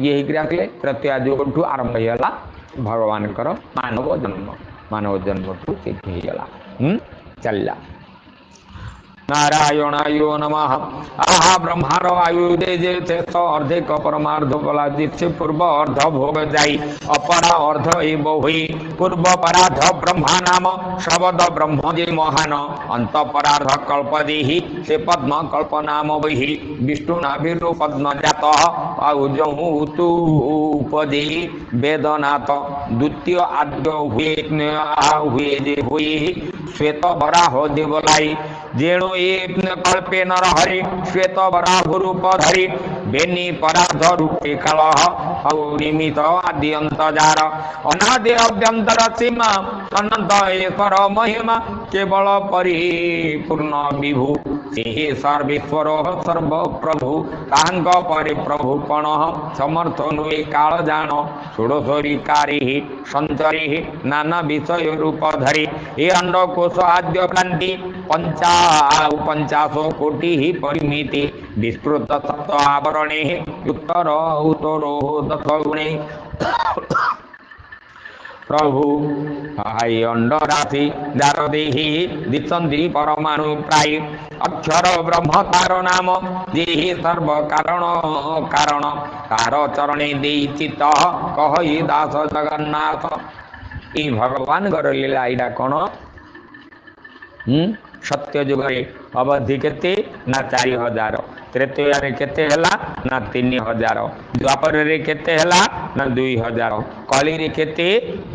ये होकर आसिले तृतीय जुग आरंभ होगा भगवान मानव जन्म ठू से चलला नारायणाय नमः। आहा ब्रह्मार आयु दे जे अर्धेक परमार्ध बला जिसे पूर्व अर्ध भोग जाई अपरा अर्ध एव हुई पूर्व परार्ध ब्रह्मा नाम शब्द ब्रह्म जे महान अंत परार्ध कल्प देहि से पद्म कल्प नाम वही विष्णु नाभिर् पद्म जात आउ जहु तु उपदे वेदनाथ द्वितीय आद्य हुए जे हुई श्वेत वराह देवलाई जेणु कल्पे नर हरि श्वेत वराह रूप धरि बेनी परार्ध रूपे कालः औ निमित आदि अंतजार अनादि अभ्यंतर सीमा अनंत ईश्वर महिमा केवल परिपूर्ण विभु से सर्वेश्वर सर्व प्रभु तांग परिप्रभु पण समर्थ नुए काल जान षोडशरिकारी संचरी नाना विषय रूप धरी हे अंडकोश आद्य क्रांति पंचाशो कोटि परिमिति विस्तृत सप्त आवरणे उत्तर उत्तरो दश गुणे प्रभु हाय अंड राशि दार देहि दिशंति परमाणु प्राय अक्षर ब्रह्म तार नाम देहि सर्व कारण कारण तार चरणे देहि चित्त कहि दास जगन्नाथ ई भगवान गर लीला इडा कोन सत्य जुगरे अवधि केते ना 4000 त्रेतया रे केते हला ना 3000 द्वापर रे केते हला ना 2000 कली रे केते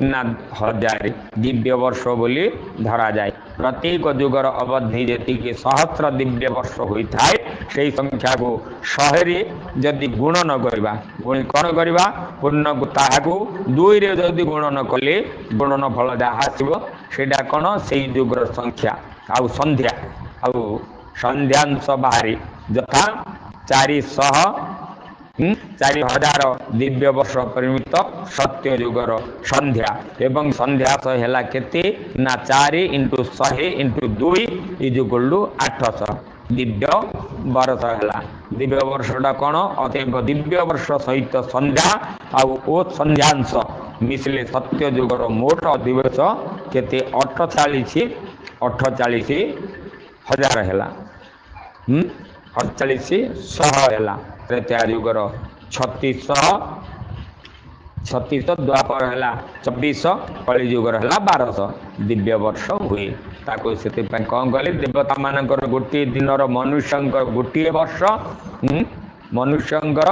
ना 1000 दिव्य वर्ष बोली धरा जाए प्रत्येक जुगर अवधि जेति के सहस्र दिव्य वर्ष होई थाए सेही संख्या को 100 रे जदि गुण न करबा गुण कोन करबा पूर्ण को ताहाकू 2 रे जदि गुण न कले गुणन फल जहा आसीबो सेडा कोन सेही जुगर संख्या आउ संध्या आउ संध्यांश बाहरी यथा 4000 दिव्य वर्ष परिमित सत्य जुगर संध्या एवं संध्यास हेला केते ना 4 into 100 into 2 is equal to 800 दिव्य वर्ष हेला दिव्य वर्षटा कौन अतएव दिव्य वर्ष सहित संध्या आउ ओ संध्यांश मिसले सत्य जुगर मोट दिवस केते 48,000 हेला 48,100 हेला त्रेता जुगर 3600 द्वापर हेला 2400 कली जुगर हेला 1200 दिव्य वर्ष हुए ताको सेते पय कोन गले देवता मानकर गोटी दिनर मनुष्यंकर गोटी वर्ष मनुष्यंकर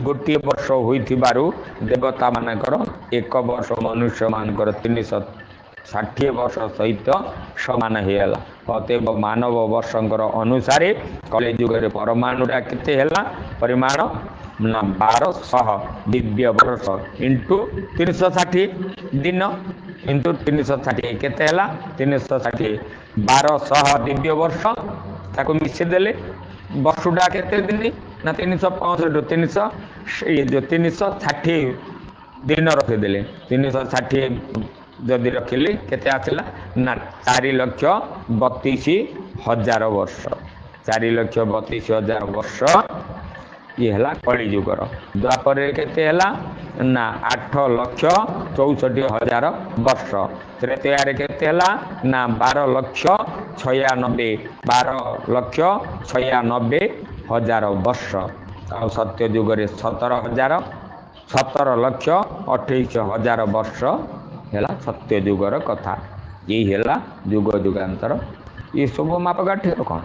गोटी वर्ष होइथिबारु देवता मानकर एक वर्ष मनुष्य मानकर 360 वर्ष सहित समान हेला अतएव मानव वर्षंकर अनुसार कली जुगरे परमाणुरा केते हेला परिमाण ना 1200 दिव्य वर्ष इंटू 360 दिन इंटू 360 केते हेला 360 1200 दिव्य वर्ष ताको मिसे देले वर्षुडा केते दिन ना 365 300 ये जो 360 दिन रखि देले 360 जदि रखिले केते आसला ना 4,32,000 वर्ष 4,32,000 वर्ष ये हला कली जुगर द्वापर केते हला ना 8,64,000 वर्ष त्रेतया रे केते हला ना 12,96,000 वर्ष आ सत्य जुगरे 17,28,000 वर्ष हेला सत्य जुगर कथा ये हेला जुग जुगांतर ये सब मापकाठी कौन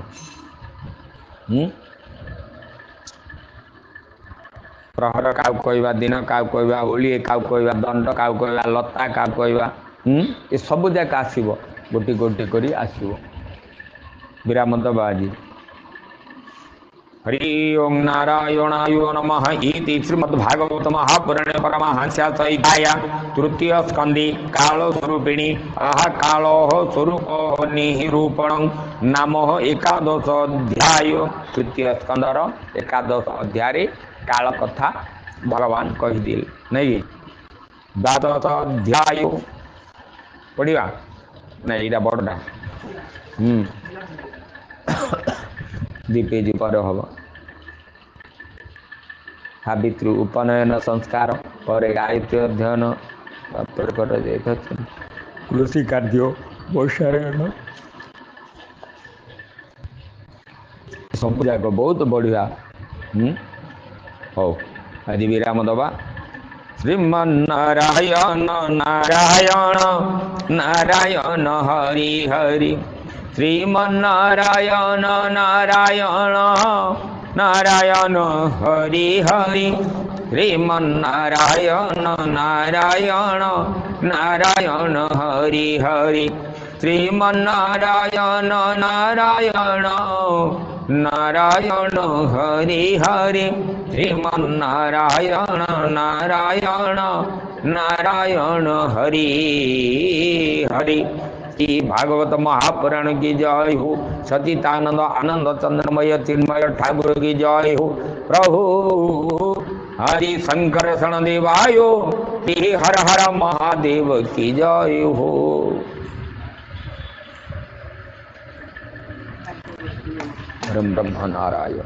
प्रहर का कहवा दिन का कहवा होली का कहवा दंड का कहवा लता का कहवा ये सब जाक आसो गोटी गोटी कर आसो विराम बाजी हरि ओं नारायणाय नमः इति श्रीमद्भागवत महापुराणे परमहंस्यासहिताय तृतीय स्कंदे काल स्वरूपिणी आह कालो स्वरूप निरूपणं नाम एकादश अध्याय तृतीय स्कंदर एकादश अध्याय काल कथा भगवान कहीदिल नहीं द्वादश अध्याय पढ़ा नहीं यहाँ बड़टा दीपेज पर हम सावित्री उपनयन संस्कार पर गायत्री अध्ययन कृषि कार्य वर्षायन सब जाक बहुत बढ़िया। हो आदि विराम दबा। श्रीमन्नारायण नारायण नारायण हरि हरि श्रीमन्नारायण नारायण नारायण हरि हरि श्रीमन्नारायण नारायण नारायण हरि हरि श्रीमन्नारायण नारायण नारायण हरि हरि श्रीमन्नारायण नारायण नारायण हरि हरि। श्री भागवत महापुराण की जय हो। सचितानंद आनंद चंद्रमय चिन्मय ठाकुर की जय हो। प्रभु हरि शंकर शरण देवायो श्री हर हर महादेव की जय हो। परम ब्रह्म नारायण।